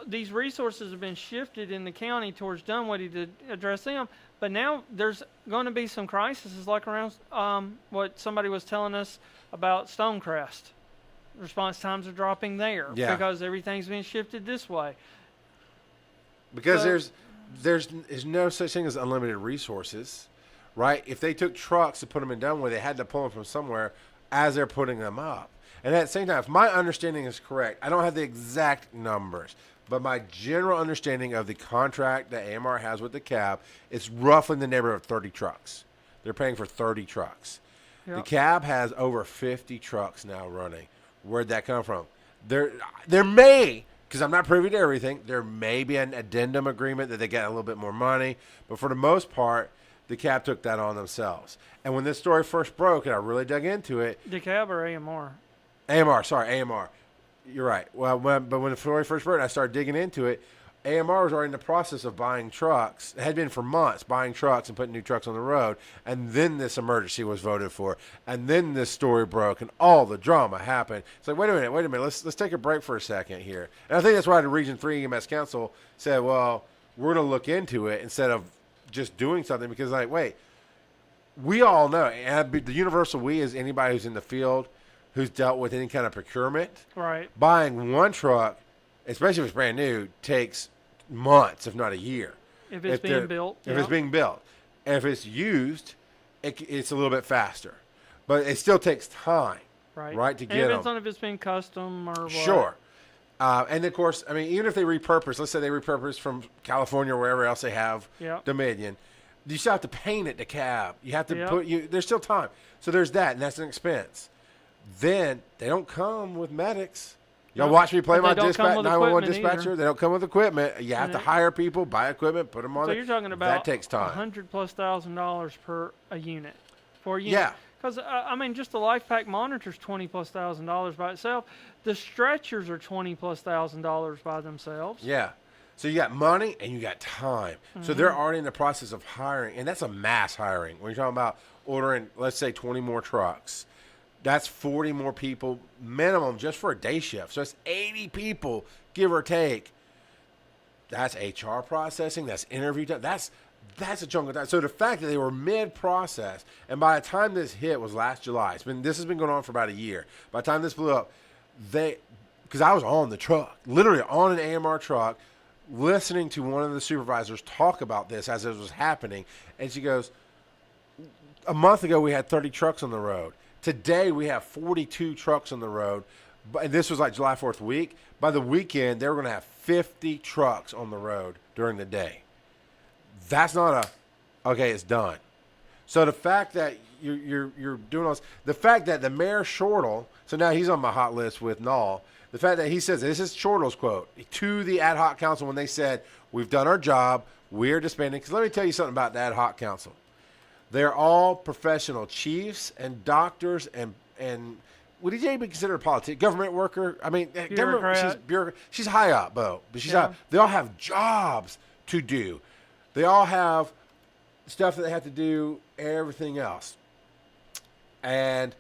S1: these resources have been shifted in the county towards Dunwoody to address them. But now there's going to be some crises like around what somebody was telling us about Stonecrest. Response times are dropping there because everything's being shifted this way.
S2: Because there's no such thing as unlimited resources, right? If they took trucks to put them in Dunwoody, they had to pull them from somewhere as they're putting them up. And at the same time, if my understanding is correct, I don't have the exact numbers, but my general understanding of the contract that AMR has with DeKalb is roughly in the neighborhood of 30 trucks. They're paying for 30 trucks. Yep. DeKalb has over 50 trucks now running. Where'd that come from? There may, because I'm not privy to everything, there may be an addendum agreement that they get a little bit more money, but for the most part, DeKalb took that on themselves. And when this story first broke, and I really dug into it,
S1: DeKalb or AMR?
S2: AMR. You're right. Well, when the story first broke, I started digging into it. AMR was already in the process of buying trucks. It had been for months buying trucks and putting new trucks on the road. And then this emergency was voted for. And then this story broke and all the drama happened. It's like, wait a minute. Let's take a break for a second here. And I think that's why the Region 3 EMS Council said, well, we're going to look into it instead of just doing something. Because, like, wait, we all know, and the universal we is anybody who's in the field who's dealt with any kind of procurement.
S1: Right.
S2: Buying one truck, especially if it's brand new, takes months, if not a year.
S1: If it's being built.
S2: If it's being built. And if it's used, it's a little bit faster. But it still takes time, right, to get them.
S1: Depends on if it's been custom or what.
S2: Sure. And, of course, I mean, even if they repurpose, let's say they repurpose from California or wherever else they have Dominion, you still have to paint it, the cab. You have to there's still time. So there's that, and that's an expense. Then they don't come with medics. Y'all watch me play my 911 dispatcher.
S1: Either.
S2: They don't come with equipment. You have to hire people, buy equipment, put them on.
S1: So you're talking about
S2: that takes time.
S1: $100,000+ per a unit, for a unit.
S2: Yeah.
S1: Because I mean, just the life pack monitor's $20,000+ by itself. The stretchers are $20,000+ by themselves.
S2: Yeah. So you got money and you got time. Mm-hmm. So they're already in the process of hiring, and that's a mass hiring. When you're talking about ordering, let's say, 20 more trucks. That's 40 more people minimum just for a day shift. So it's 80 people, give or take. That's HR processing. That's interview time. That's a chunk of time. So the fact that they were mid-process, and by the time this hit was last July, this has been going on for about a year. By the time this blew up, because I was on the truck, literally on an AMR truck, listening to one of the supervisors talk about this as it was happening, and she goes, a month ago we had 30 trucks on the road. Today, we have 42 trucks on the road, and this was like July 4th week. By the weekend, they were going to have 50 trucks on the road during the day. That's not okay, it's done. So the fact that you're doing all this, the fact that the Mayor Shortle, so now he's on my hot list with Null, the fact that he says, this is Shortle's quote, to the ad hoc council when they said, we've done our job, we're disbanding. Because let me tell you something about the ad hoc council. They're all professional chiefs and doctors and would he be considered a politician, government worker? I mean, she's high up, Bo. But she's high. They all have jobs to do. They all have stuff that they have to do, everything else. And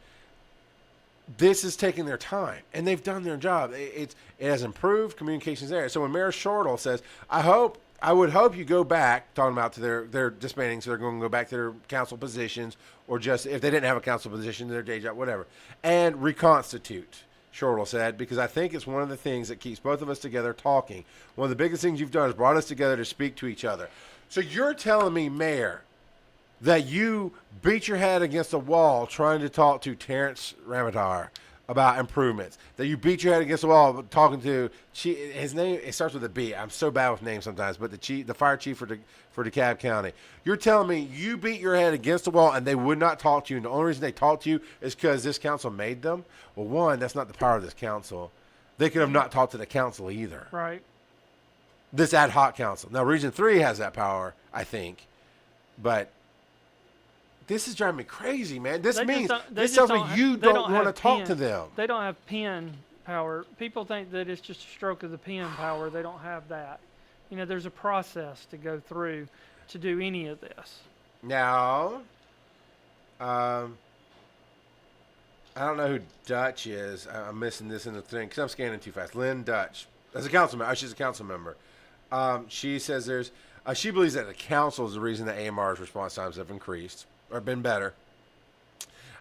S2: this is taking their time, and they've done their job. It has improved communications there. So when Mayor Shortle says, I would hope you go back, talking about to their disbanding, so they're going to go back to their council positions, or just, if they didn't have a council position, their day job, whatever, and reconstitute, Shortle said, because I think it's one of the things that keeps both of us together talking. One of the biggest things you've done is brought us together to speak to each other. So you're telling me, Mayor, that you beat your head against a wall trying to talk to Terrence Ramatar about improvements, that you beat your head against the wall talking to his name, it starts with a B. I'm so bad with names sometimes, but the fire chief for DeKalb County. You're telling me you beat your head against the wall and they would not talk to you, and the only reason they talked to you is because this council made them? Well, one, that's not the power of this council. They could have not talked to the council either.
S1: Right.
S2: This ad hoc council. Now, Region 3 has that power, I think, but this is driving me crazy, man. This tells me you don't want to talk to them.
S1: They don't have pen power. People think that it's just a stroke of the pen power. They don't have that. You know, there's a process to go through to do any of this.
S2: Now, I don't know who Dutch is. I'm missing this in the thing because I'm scanning too fast. Lynn Dutch. As a council member. She's a council member. She says she believes that the council is the reason that AMR's response times have increased or been better.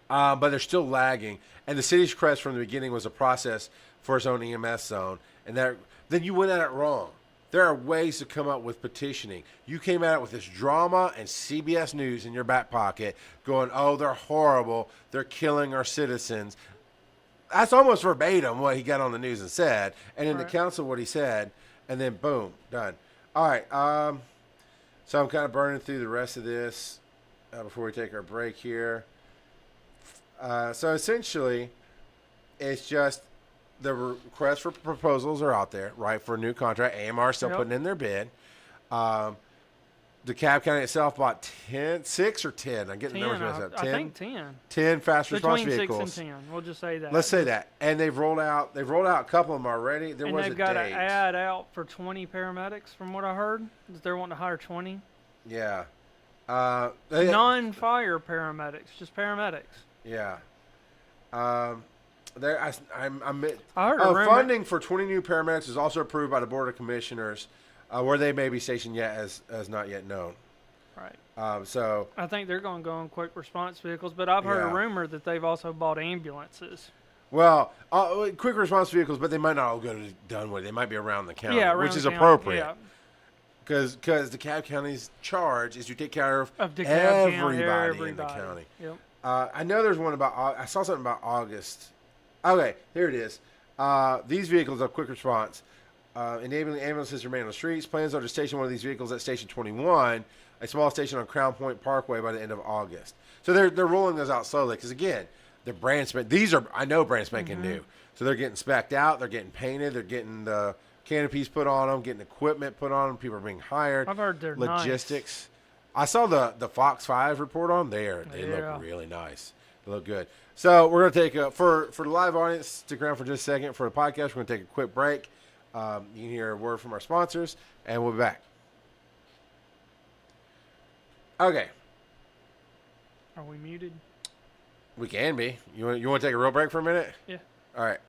S2: But they're still lagging. And the city's crest from the beginning was a process for its own EMS zone. And then you went at it wrong. There are ways to come up with petitioning. You came at it with this drama and CBS News in your back pocket going, oh, they're horrible. They're killing our citizens. That's almost verbatim what he got on the news and said. And in the council, what he said. And then, boom, done. All right. So I'm kind of burning through the rest of this before we take our break here. So essentially, it's just the requests for proposals are out there, right, for a new contract. AMR still putting in their bid. DeKalb County itself bought 6 or 10. I'm getting the
S1: 10,
S2: numbers messed up.
S1: I think 10.
S2: 10 fast response
S1: Between
S2: vehicles.
S1: 6 and 10. We'll just say that.
S2: Let's say that. And they've rolled out a couple of them already. There
S1: and
S2: was a
S1: they've got
S2: date.
S1: an ad out for 20 paramedics, from what I heard. That they're wanting to hire 20.
S2: Yeah.
S1: Non-fire paramedics, just paramedics.
S2: Yeah. There, I'm
S1: I heard a rumor.
S2: funding for 20 new paramedics is also approved by the Board of Commissioners, where they may be stationed yet as not yet known.
S1: Right.
S2: So
S1: I think they're going to go on quick response vehicles, but I've heard a rumor that they've also bought ambulances.
S2: Well, quick response vehicles, but they might not all go to Dunwoody. They might be around the county,
S1: Yeah, around
S2: which is
S1: the county,
S2: appropriate.
S1: Yeah.
S2: Because DeKalb County's charge is to take care of
S1: DeKalb
S2: everybody in the county.
S1: Yep.
S2: I know there's one about. I saw something about August. Okay, here it is. These vehicles are quick response, enabling ambulances to remain on the streets. Plans are to station one of these vehicles at Station 21, a small station on Crown Point Parkway, by the end of August. So they're rolling those out slowly because again, they're brand spanking. These are brand spanking new. So they're getting specced out. They're getting painted. They're getting the canopies put on them, getting equipment put on them. People are being hired.
S1: I've heard they're
S2: logistics. Nice. I saw the Fox 5 report on there. They look really nice. They look good. So we're going to take for the live audience, stick around for just a second. For the podcast, we're going to take a quick break. You can hear a word from our sponsors, and we'll be back. Okay.
S1: Are we muted?
S2: We can be. You want to take a real break for a minute?
S1: Yeah.
S2: All right.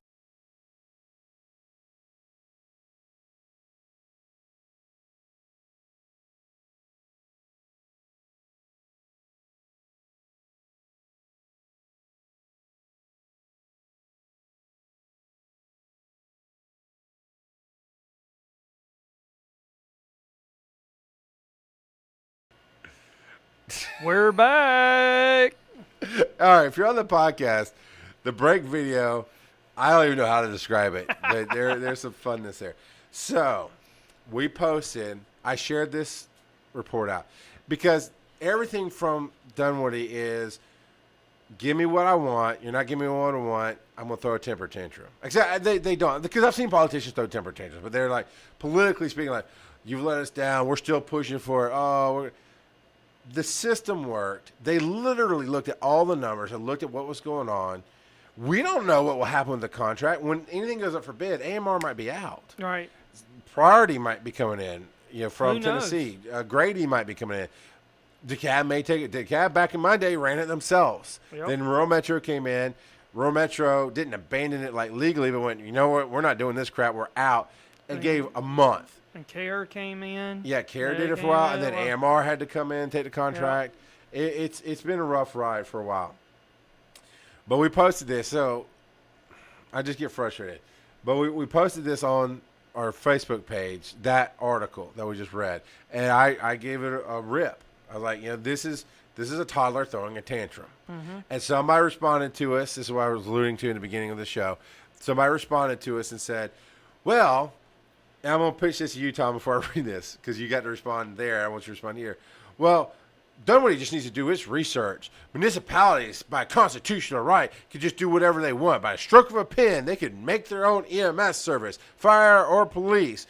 S1: We're back.
S2: All right. If you're on the podcast, the break video, I don't even know how to describe it. There's some funness there. So we posted, I shared this report out because everything from Dunwoody is give me what I want. You're not giving me what I want. I'm going to throw a temper tantrum. Except they don't, because I've seen politicians throw temper tantrums, but they're like, politically speaking, like, you've let us down. We're still pushing for it. The system worked. They literally looked at all the numbers and looked at what was going on. We don't know what will happen with the contract. When anything goes up for bid, AMR might be out.
S1: Right.
S2: Priority might be coming in, from
S1: Who knows?
S2: Tennessee. Grady might be coming in. DeKalb may take it. DeKalb, back in my day, ran it themselves.
S1: Yep.
S2: Then Rural Metro came in. Rural Metro didn't abandon it like legally, but went, you know what, we're not doing this crap. We're out. And gave a month.
S1: And CARE came in.
S2: Yeah, CARE did it for a while, and then AMR had to come in, take the contract. Yeah. It's been a rough ride for a while. But we posted this, so I just get frustrated. But we posted this on our Facebook page, that article that we just read, and I gave it a rip. I was like, this is a toddler throwing a tantrum. Mm-hmm. And somebody responded to us. This is what I was alluding to in the beginning of the show. Somebody responded to us and said, well, and I'm going to pitch this to you, Tom, before I read this, because you got to respond there. I want you to respond here. Well, Dunwoody just needs to do its research. Municipalities, by constitutional right, could just do whatever they want. By a stroke of a pen, they could make their own EMS service, fire or police.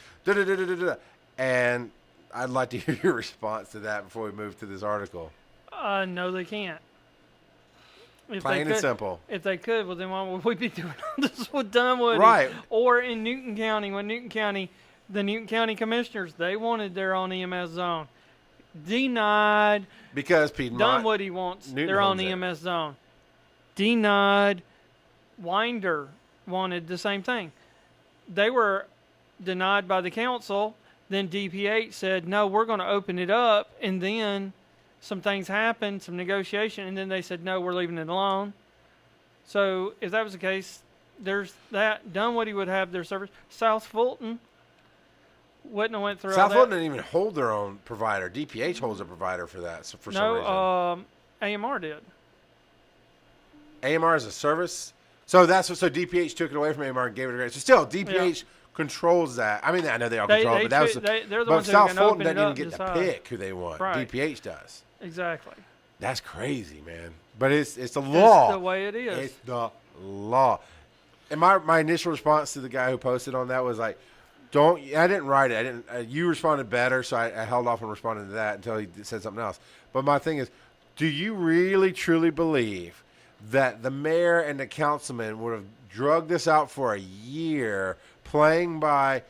S2: And I'd like to hear your response to that before we move to this article.
S1: No, they can't.
S2: Plain and simple.
S1: If they could, well, then why would we be doing this with Dunwoody?
S2: Right.
S1: Or in Newton County, the Newton County commissioners, they wanted their own EMS zone. Denied.
S2: Because Piedmont.
S1: Dunwoody wants their own EMS zone. Denied. Winder wanted the same thing. They were denied by the council. Then DPH said, no, we're going to open it up. And then some things happened, some negotiation, and then they said, no, we're leaving it alone. So if that was the case, there's that. Dunwoody would have their service. South Fulton wouldn't have went through
S2: South
S1: all
S2: Fulton
S1: that.
S2: didn't even hold their own provider. DPH holds a provider for that, so for some reason.
S1: No, AMR did.
S2: AMR is a service? So DPH took it away from AMR and gave it to. So still, DPH controls that. I mean, I know they all control it, but that was
S1: they're the
S2: but
S1: ones that
S2: South
S1: are going to
S2: Fulton
S1: open it
S2: doesn't
S1: up
S2: even get
S1: and
S2: to
S1: decide.
S2: pick who they want.
S1: Right.
S2: DPH does.
S1: Exactly.
S2: That's crazy, man. But it's the law.
S1: It's the way it is.
S2: It's the law. And my initial response to the guy who posted on that was like, I didn't write it. I didn't. You responded better, so I held off on responding to that until he said something else. But my thing is, do you really truly believe that the mayor and the councilman would have drugged this out for a year, playing by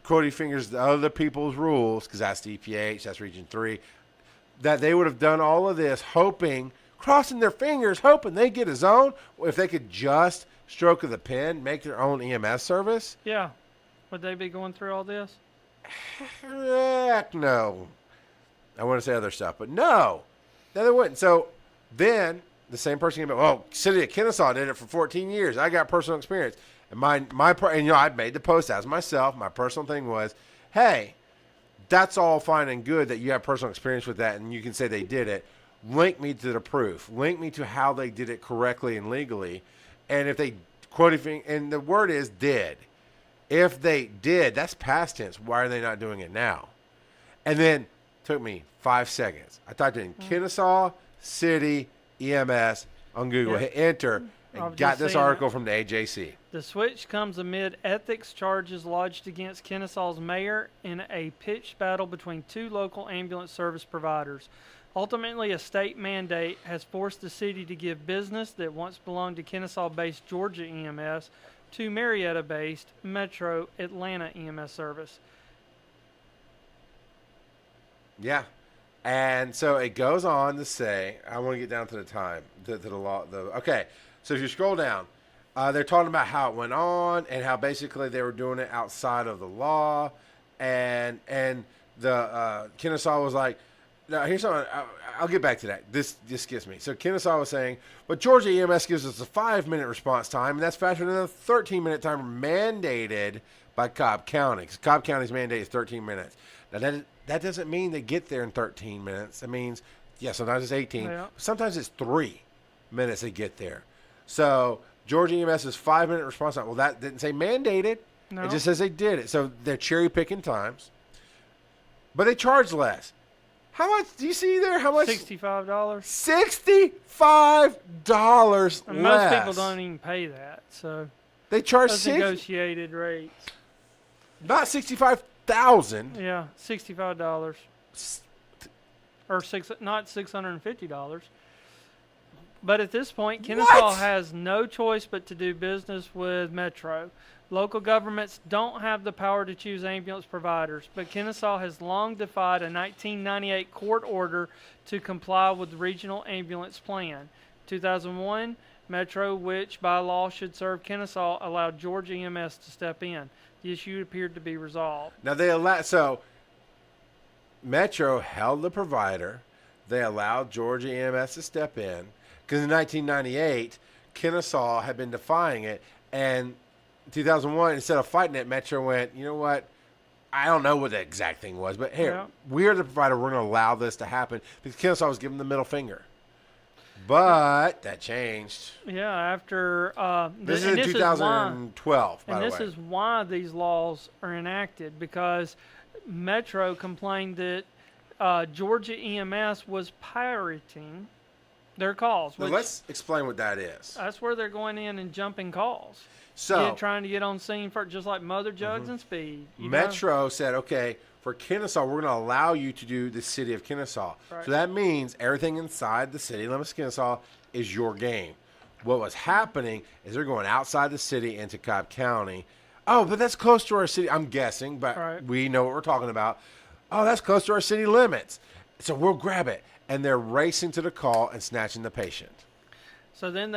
S2: quoting fingers the other people's rules, because that's the EPH, that's Region 3, that they would have done all of this hoping, crossing their fingers, hoping they get a zone, if they could just stroke of the pen, make their own EMS service?
S1: Yeah. Would they be going through all this?
S2: Heck no. I want to say other stuff, but no. No, they wouldn't. So then the same person came back, well, City of Kennesaw did it for 14 years. I got personal experience. And I made the post as myself. My personal thing was, hey, that's all fine and good that you have personal experience with that and you can say they did it. Link me to the proof. Link me to how they did it correctly and legally. And if they quoting, and the word is did. If they did, that's past tense. Why are they not doing it now? And then took me 5 seconds. I typed in Kennesaw City EMS on Google, hit enter, and got this article from the AJC.
S1: The switch comes amid ethics charges lodged against Kennesaw's mayor in a pitched battle between two local ambulance service providers. Ultimately, a state mandate has forced the city to give business that once belonged to Kennesaw-based Georgia EMS to Marietta-based Metro Atlanta EMS service.
S2: Yeah. And so it goes on to say, I want to get down to the time, to the law. Okay, so if you scroll down, they're talking about how it went on and how basically they were doing it outside of the law. And the Kennesaw was like, now, here's something. I'll get back to that. This gets me. So Kennesaw was saying, but Georgia EMS gives us a 5-minute response time, and that's faster than a 13-minute timer mandated by Cobb County. Because Cobb County's mandate is 13 minutes. Now, that doesn't mean they get there in 13 minutes. That means, sometimes it's 18.
S1: Yeah.
S2: Sometimes it's 3 minutes they get there. So Georgia EMS is 5-minute response time. Well, that didn't say mandated.
S1: No.
S2: It just says they did it. So they're cherry-picking times. But they charge less. How much do you see there? How much?
S1: $65.
S2: $65 less.
S1: And most people don't even pay that, so
S2: They charge
S1: those negotiated rates.
S2: not 65,000.
S1: Yeah, $65 or not $650. But at this point, Kennesaw has no choice but to do business with Metro. Local governments don't have the power to choose ambulance providers, but Kennesaw has long defied a 1998 court order to comply with the regional ambulance plan. 2001, Metro, which by law should serve Kennesaw, allowed Georgia EMS to step in. The issue appeared to be resolved.
S2: Now so Metro held the provider. They allowed Georgia EMS to step in because in 1998, Kennesaw had been defying it, and 2001, instead of fighting it, Metro went, you know what? I don't know what the exact thing was, but here, we're the provider. We're going to allow this to happen because Kennesaw was giving the middle finger. But that changed.
S1: Yeah, after
S2: this is in 2012, by the way.
S1: And this is why these laws are enacted, because Metro complained that Georgia EMS was pirating their calls.
S2: Now let's explain what that is.
S1: That's where they're going in and jumping calls.
S2: So
S1: trying to get on scene for just like Mother Jugs and Speed.
S2: Metro said, okay, for Kennesaw, we're going to allow you to do the city of Kennesaw.
S1: Right.
S2: So that means everything inside the city limits of Kennesaw is your game. What was happening is they're going outside the city into Cobb County. Oh, but that's close to our city. I'm guessing, but we know what we're talking about. Oh, that's close to our city limits. So we'll grab it. And they're racing to the call and snatching the patient.
S1: So then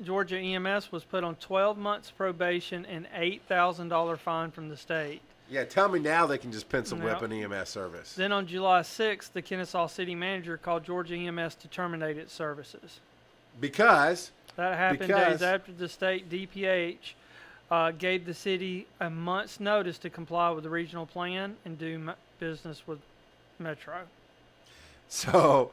S1: Georgia EMS was put on 12 months probation and $8,000 fine from the state.
S2: Yeah, tell me now they can just pencil whip an EMS service.
S1: Then on July 6th, the Kennesaw city manager called Georgia EMS to terminate its services.
S2: Because?
S1: That happened days after the state DPH gave the city a month's notice to comply with the regional plan and do business with Metro.
S2: So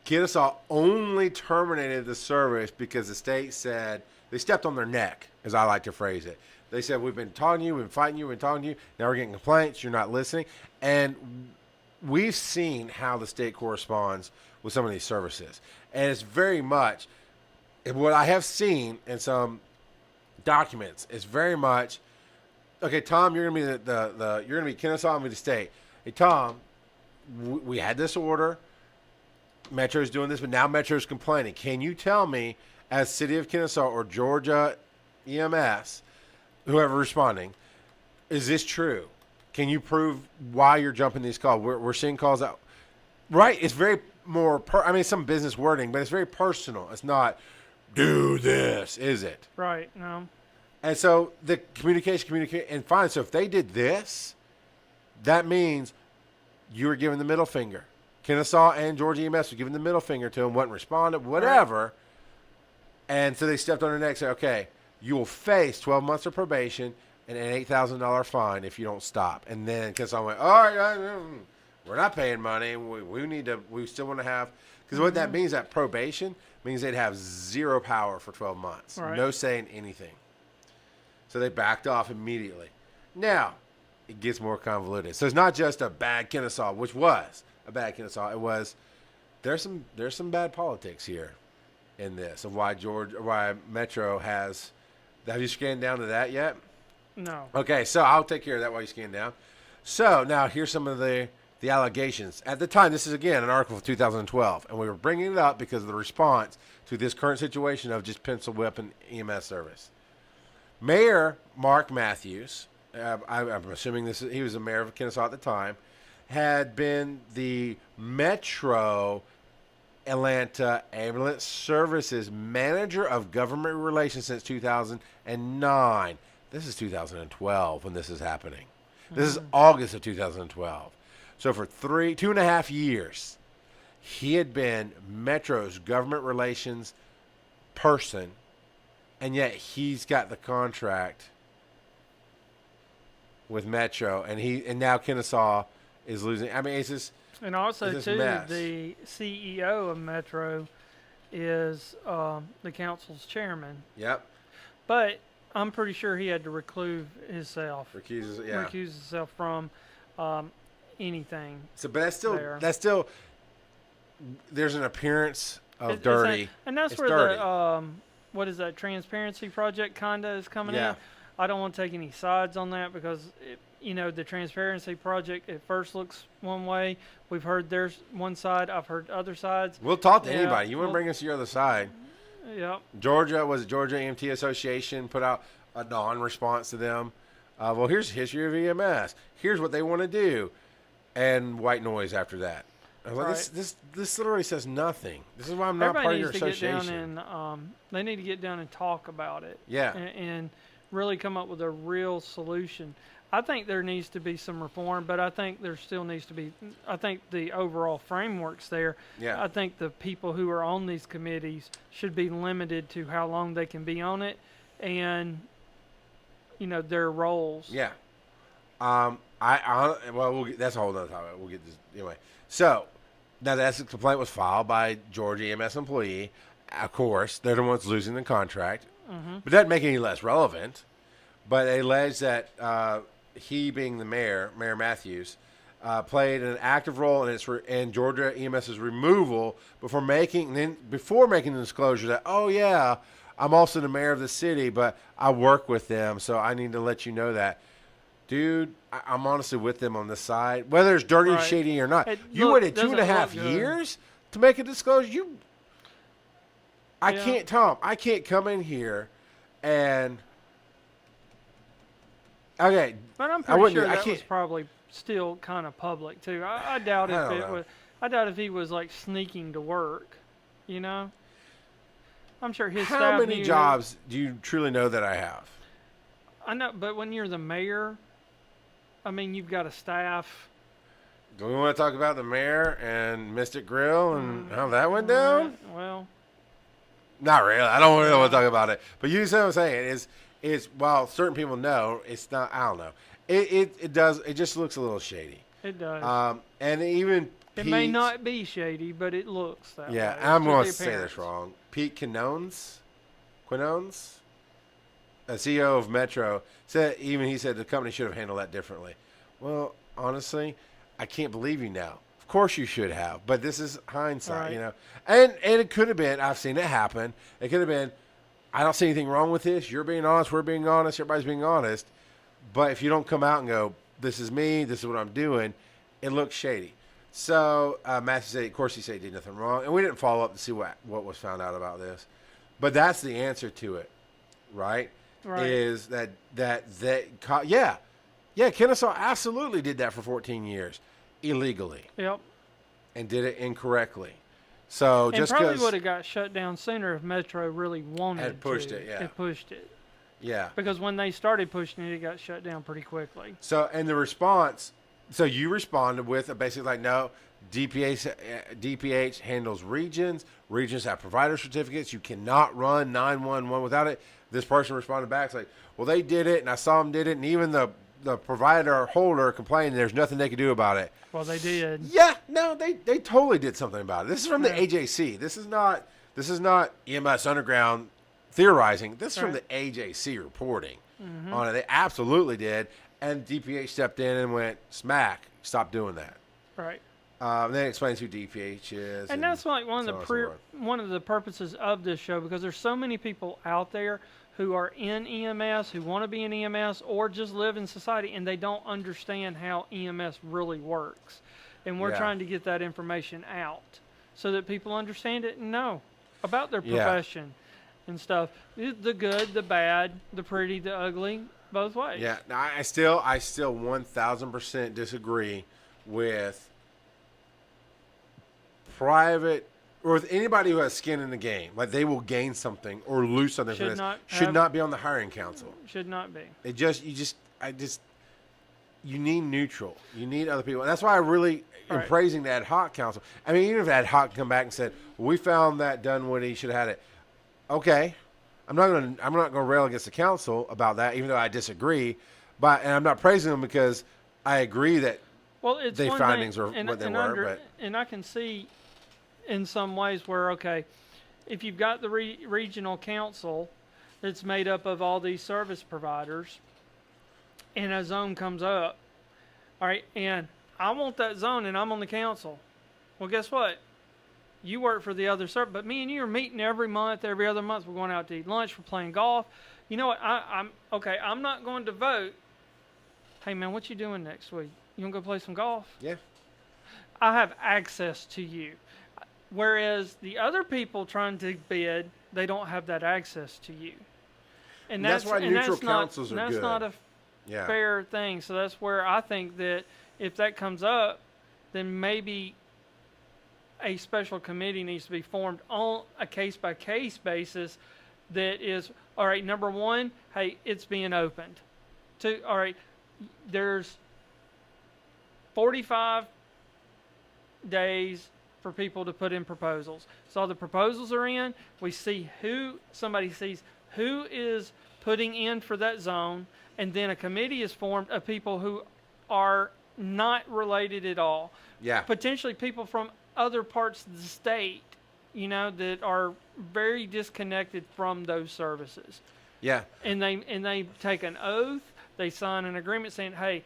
S2: Kennesaw only terminated the service because the state said, they stepped on their neck, as I like to phrase it. They said, we've been talking to you, we've been fighting you, we've been talking to you. Now we're getting complaints, you're not listening. And we've seen how the state corresponds with some of these services. And it's very much, what I have seen in some documents, is very much, okay, Tom, you're gonna be you're gonna be Kennesaw. I'm gonna be the state. Hey, Tom, we had this order. Metro's doing this, but now Metro's complaining. Can you tell me, as City of Kennesaw or Georgia EMS, whoever responding, is this true? Can you prove why you're jumping these calls? We're seeing calls out. Right? It's very more, I mean, some business wording, but it's very personal. It's not, do this, is it?
S1: Right, no.
S2: And so the communicate, and fine. So if they did this, that means you were giving the middle finger. Kennesaw and Georgia EMS were giving the middle finger to him, wasn't responding, whatever. Right. And so they stepped on their neck and said, okay, you will face 12 months of probation and an $8,000 fine if you don't stop. And then Kennesaw went, all right, we're not paying money. We still want to have, because what that means, that probation means they'd have zero power for 12 months. Right. No saying anything. So they backed off immediately. Now, it gets more convoluted. So it's not just a bad Kennesaw, which was a bad Kennesaw. It was, there's some bad politics here in this of why Metro has. Have you scanned down to that yet?
S1: No. Okay,
S2: so I'll take care of that while you scan down. So now here's some of the allegations. At the time, this is again an article from 2012, and we were bringing it up because of the response to this current situation of just pencil whip and EMS service. Mayor Mark Matthews, I'm assuming he was the mayor of Kennesaw at the time, had been the Metro Atlanta Ambulance Services Manager of Government Relations since 2009. This is 2012 when this is happening. This is August of 2012. So for 2.5 years, he had been Metro's government relations person, and yet he's got the contract with Metro, and now Kennesaw is losing. I mean, it's just.
S1: And also, too, the CEO of Metro is the council's chairman.
S2: Yep.
S1: But I'm pretty sure he had to recuse himself.
S2: Recuse
S1: himself from anything.
S2: So, but that's still. There's an appearance of dirty.
S1: And that's
S2: it's
S1: where
S2: dirty.
S1: the what is that Transparency Project kinda is coming in. I don't want to take any sides on that because the Transparency Project at first looks one way. We've heard there's one side. I've heard other sides.
S2: We'll talk to anybody. You want to bring us to your other side?
S1: Yep.
S2: Georgia EMT Association put out a non-response to them. Well, here's the history of EMS. Here's what they want to do, and white noise after that. I was like, this literally says nothing. This is why I'm not part of your association.
S1: They need to get down and talk about it.
S2: Yeah.
S1: And really come up with a real solution. I think there needs to be some reform, but I think there still needs to be. I think the overall framework's there.
S2: Yeah.
S1: I think the people who are on these committees should be limited to how long they can be on it, and their roles.
S2: Yeah. That's a whole other topic. We'll get this anyway. So now the complaint was filed by Georgia EMS employee. Of course, they're the ones losing the contract, but that doesn't make it any less relevant. But they allege that he, being the mayor, Mayor Matthews, played an active role in Georgia EMS's removal before making the disclosure that, oh yeah, I'm also the mayor of the city, but I work with them, so I need to let you know that. Dude, I'm honestly with them on this side, whether it's dirty, shady, or not. You waited 2.5 years to make a disclosure. I can't come in here and. Okay.
S1: But I'm pretty sure that was probably still kind of public too. I doubt if it was. I doubt if he was like sneaking to work. I'm sure his staff.
S2: How many jobs do you truly know that I have?
S1: I know, but when you're the mayor, I mean, you've got a staff.
S2: Do we want to talk about the mayor and Mystic Grill and how that went down?
S1: Well,
S2: not really. I don't really want to talk about it. But you see what I'm saying? It's while certain people know, it's not. I don't know. It does. It just looks a little shady.
S1: It does.
S2: And even
S1: it may not be shady, but it looks that way.
S2: Yeah, I'm going to say this wrong. Pete Quinones, a CEO of Metro, he said the company should have handled that differently. Well, honestly, I can't believe you now. Of course you should have, but this is hindsight, And it could have been. I've seen it happen. It could have been. I don't see anything wrong with this. You're being honest. We're being honest. Everybody's being honest. But if you don't come out and go, this is me, this is what I'm doing, it looks shady. So Matthew said, of course he said he did nothing wrong. And we didn't follow up to see what was found out about this. But that's the answer to it, right?
S1: Right.
S2: Is yeah, Kennesaw absolutely did that for 14 years illegally.
S1: Yep.
S2: And did it incorrectly. So
S1: and
S2: just
S1: probably would have got shut down sooner if Metro really wanted
S2: had pushed
S1: to.
S2: it, yeah.
S1: It pushed it.
S2: Yeah.
S1: Because when they started pushing it, it got shut down pretty quickly.
S2: So, and the response, so you responded with basically like, no, DPH handles regions. Regions have provider certificates. You cannot run 911 without it. This person responded back, it's like, well, they did it, and I saw them did it, and even the provider holder complained there's nothing they could do about it.
S1: Well, they did.
S2: Yeah, no, they totally did something about it. This is from the AJC. This is not EMS Underground theorizing. This is from the AJC reporting on it. They absolutely did, and DPH stepped in and went, smack, stop doing that.
S1: Right.
S2: Then it explains who DPH is.
S1: And that's like one of the purposes of this show, because there's so many people out there who are in EMS, who want to be in EMS, or just live in society, and they don't understand how EMS really works. And we're trying to get that information out so that people understand it and know about their profession and stuff. The good, the bad, the pretty, the ugly, both ways.
S2: Yeah, now, I still 1,000% disagree with private or with anybody who has skin in the game. Like they will gain something or lose something from this. Should not be on the hiring council.
S1: Should not be.
S2: You need neutral. You need other people. And that's why I really am praising the ad hoc council. I mean, even if ad hoc come back and said, well, we found that Dunwoody should have had it. Okay. I'm not gonna rail against the council about that, even though I disagree. And I'm not praising them because I agree that their findings were what they were.
S1: And I can see in some ways where, okay, if you've got the regional council that's made up of all these service providers, and a zone comes up, all right, and I want that zone and I'm on the council. Well, guess what? You work for the other service, but me and you are meeting every month, every other month. We're going out to eat lunch, we're playing golf. You know what? I'm not going to vote. Hey, man, what you doing next week? You want to go play some golf?
S2: Yeah.
S1: I have access to you. Whereas the other people trying to bid, they don't have that access to you. And
S2: that's why neutral councils are good.
S1: That's not a fair thing. So that's where I think that if that comes up, then maybe a special committee needs to be formed on a case-by-case basis that is, all right, number one, hey, it's being opened. Two, all right, there's 45 days for people to put in proposals. So the proposals are in. We see somebody sees who is putting in for that zone, and then a committee is formed of people who are not related at all.
S2: Yeah.
S1: Potentially people from other parts of the state, that are very disconnected from those services.
S2: Yeah.
S1: And they take an oath. They sign an agreement saying, hey,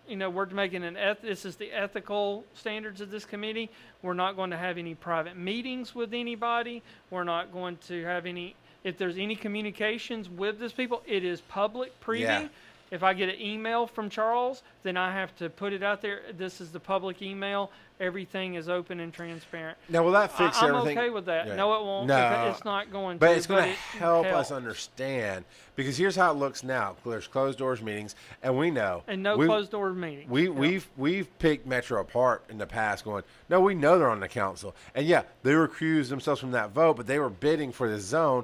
S1: we're making this is the ethical standards of this committee. We're not going to have any private meetings with anybody. We're not going to have if there's any communications with these people, it is public preview.
S2: Yeah.
S1: If I get an email from Charles, then I have to put it out there. This is the public email. Everything is open and transparent.
S2: Now, will that fix everything?
S1: I'm okay with that.
S2: Yeah.
S1: No, it won't.
S2: No.
S1: It's not going to.
S2: But it's going to help us understand. Because here's how it looks now. There's closed doors meetings, and we know.
S1: And closed door meetings.
S2: We've picked Metro apart in the past going, no, we know they're on the council. And, yeah, they recused themselves from that vote, but they were bidding for this zone.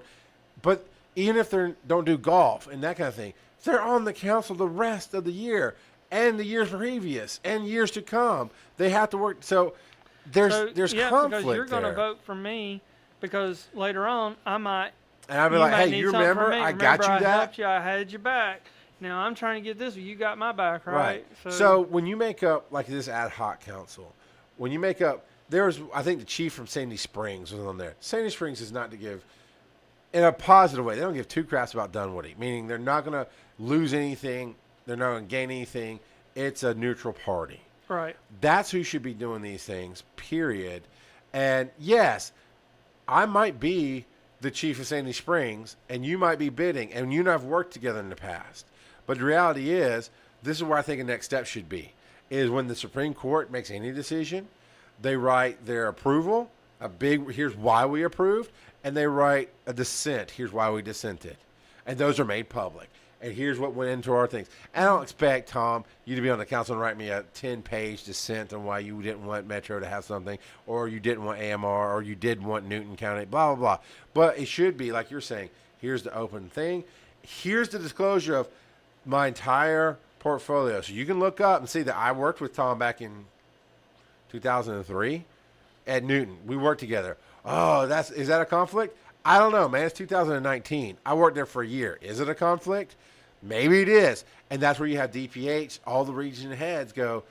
S2: But even if they don't do golf and that kind of thing, they're on the council the rest of the year and the years previous and years to come. They have to work. So there's conflict
S1: because you're going to
S2: there.
S1: vote for me because later on I might.
S2: And I'll be like, hey, you remember? I got you that.
S1: I helped you. I had your back. Now I'm trying to get this. You got my back, right?
S2: So when you make up like this ad hoc council, when you make up, I think the chief from Sandy Springs was on there. Sandy Springs is not to give, in a positive way, they don't give two craps about Dunwoody, meaning they're not going to lose anything. They're not going to gain anything. It's a neutral party.
S1: Right.
S2: That's who should be doing these things, period. And, yes, I might be the chief of Sandy Springs, and you might be bidding, and you and I have worked together in the past. But the reality is, this is where I think a next step should be, is when the Supreme Court makes any decision, they write their approval, here's why we approved, and they write a dissent, here's why we dissented. And those are made public. And here's what went into our things. And I don't expect, Tom, you to be on the council and write me a 10-page dissent on why you didn't want Metro to have something, or you didn't want AMR, or you did want Newton County, blah, blah, blah. But it should be, like you're saying, here's the open thing. Here's the disclosure of my entire portfolio. So you can look up and see that I worked with Tom back in 2003 at Newton. We worked together. Oh, is that a conflict? I don't know, man. It's 2019. I worked there for a year. Is it a conflict? Maybe it is. And that's where you have DPH, all the region heads go,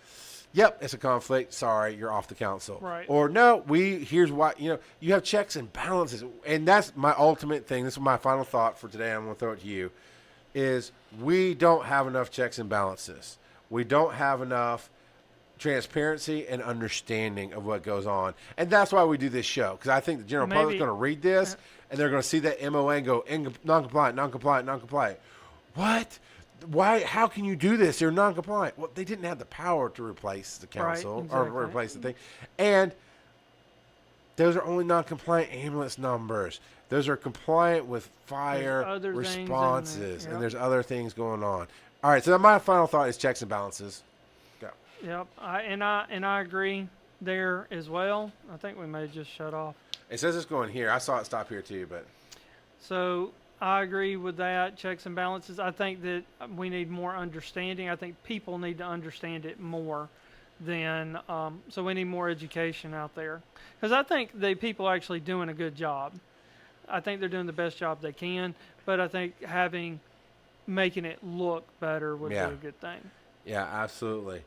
S2: yep, it's a conflict. Sorry, you're off the council.
S1: Right.
S2: Or no, here's why, you have checks and balances. And that's my ultimate thing. This is my final thought for today. I'm going to throw it to you, is we don't have enough checks and balances. We don't have enough transparency and understanding of what goes on. And that's why we do this show, because I think the general public is going to read this and they're going to see that MOA and go, non-compliant, non-compliant, non-compliant. What? Why? How can you do this? They're non-compliant. Well, they didn't have the power to replace the council,
S1: right, exactly.
S2: or replace the thing. And those are only non-compliant ambulance numbers. Those are compliant with fire responses, and there's other things going on. All right, so my final thought is checks and balances. Go.
S1: Yep, I agree there as well. I think we may just shut off.
S2: It says it's going here. I saw it stop here too, but.
S1: So I agree with that, checks and balances. I think that we need more understanding. I think people need to understand it more than, so we need more education out there. Because I think the people are actually doing a good job. I think they're doing the best job they can, but I think making it look better would be a good thing. Yeah,
S2: absolutely.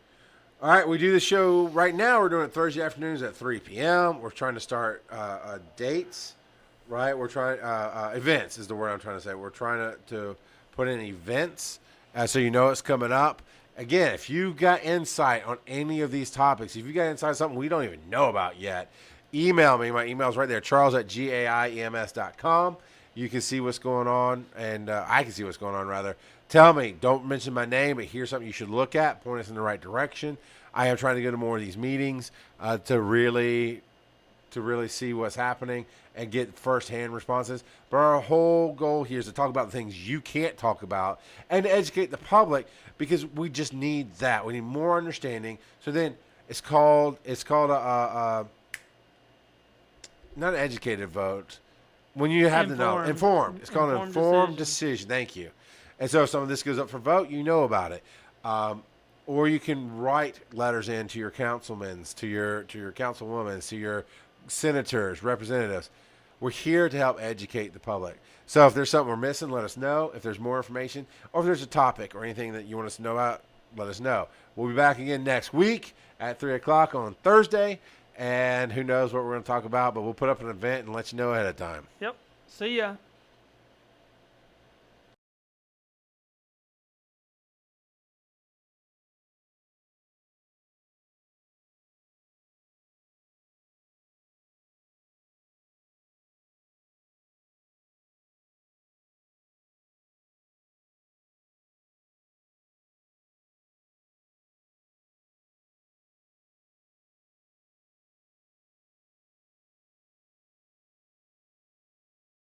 S2: All right, we do the show right now. We're doing it Thursday afternoons at 3 p.m. We're trying to start dates, right? We're trying events is the word I'm trying to say. We're trying to put in events so you know it's coming up. Again, if you've got insight on any of these topics, if you got insight on something we don't even know about yet, email me. My email's right there, charles@gaiems.com. You can see what's going on, and I can see what's going on, rather. Tell me, don't mention my name, but here's something you should look at, point us in the right direction. I am trying to go to more of these meetings to really see what's happening and get firsthand responses. But our whole goal here is to talk about the things you can't talk about and to educate the public, because we just need that. We need more understanding. So then it's called a not an educated vote. When you have informed. It's called an informed decision. Thank you. And so if some of this goes up for vote, you know about it. Or you can write letters in to your councilmen, to your councilwomen, to your senators, representatives. We're here to help educate the public. So if there's something we're missing, let us know. If there's more information, or if there's a topic or anything that you want us to know about, let us know. We'll be back again next week at 3 o'clock on Thursday. And who knows what we're going to talk about, but we'll put up an event and let you know ahead of time.
S1: Yep. See ya.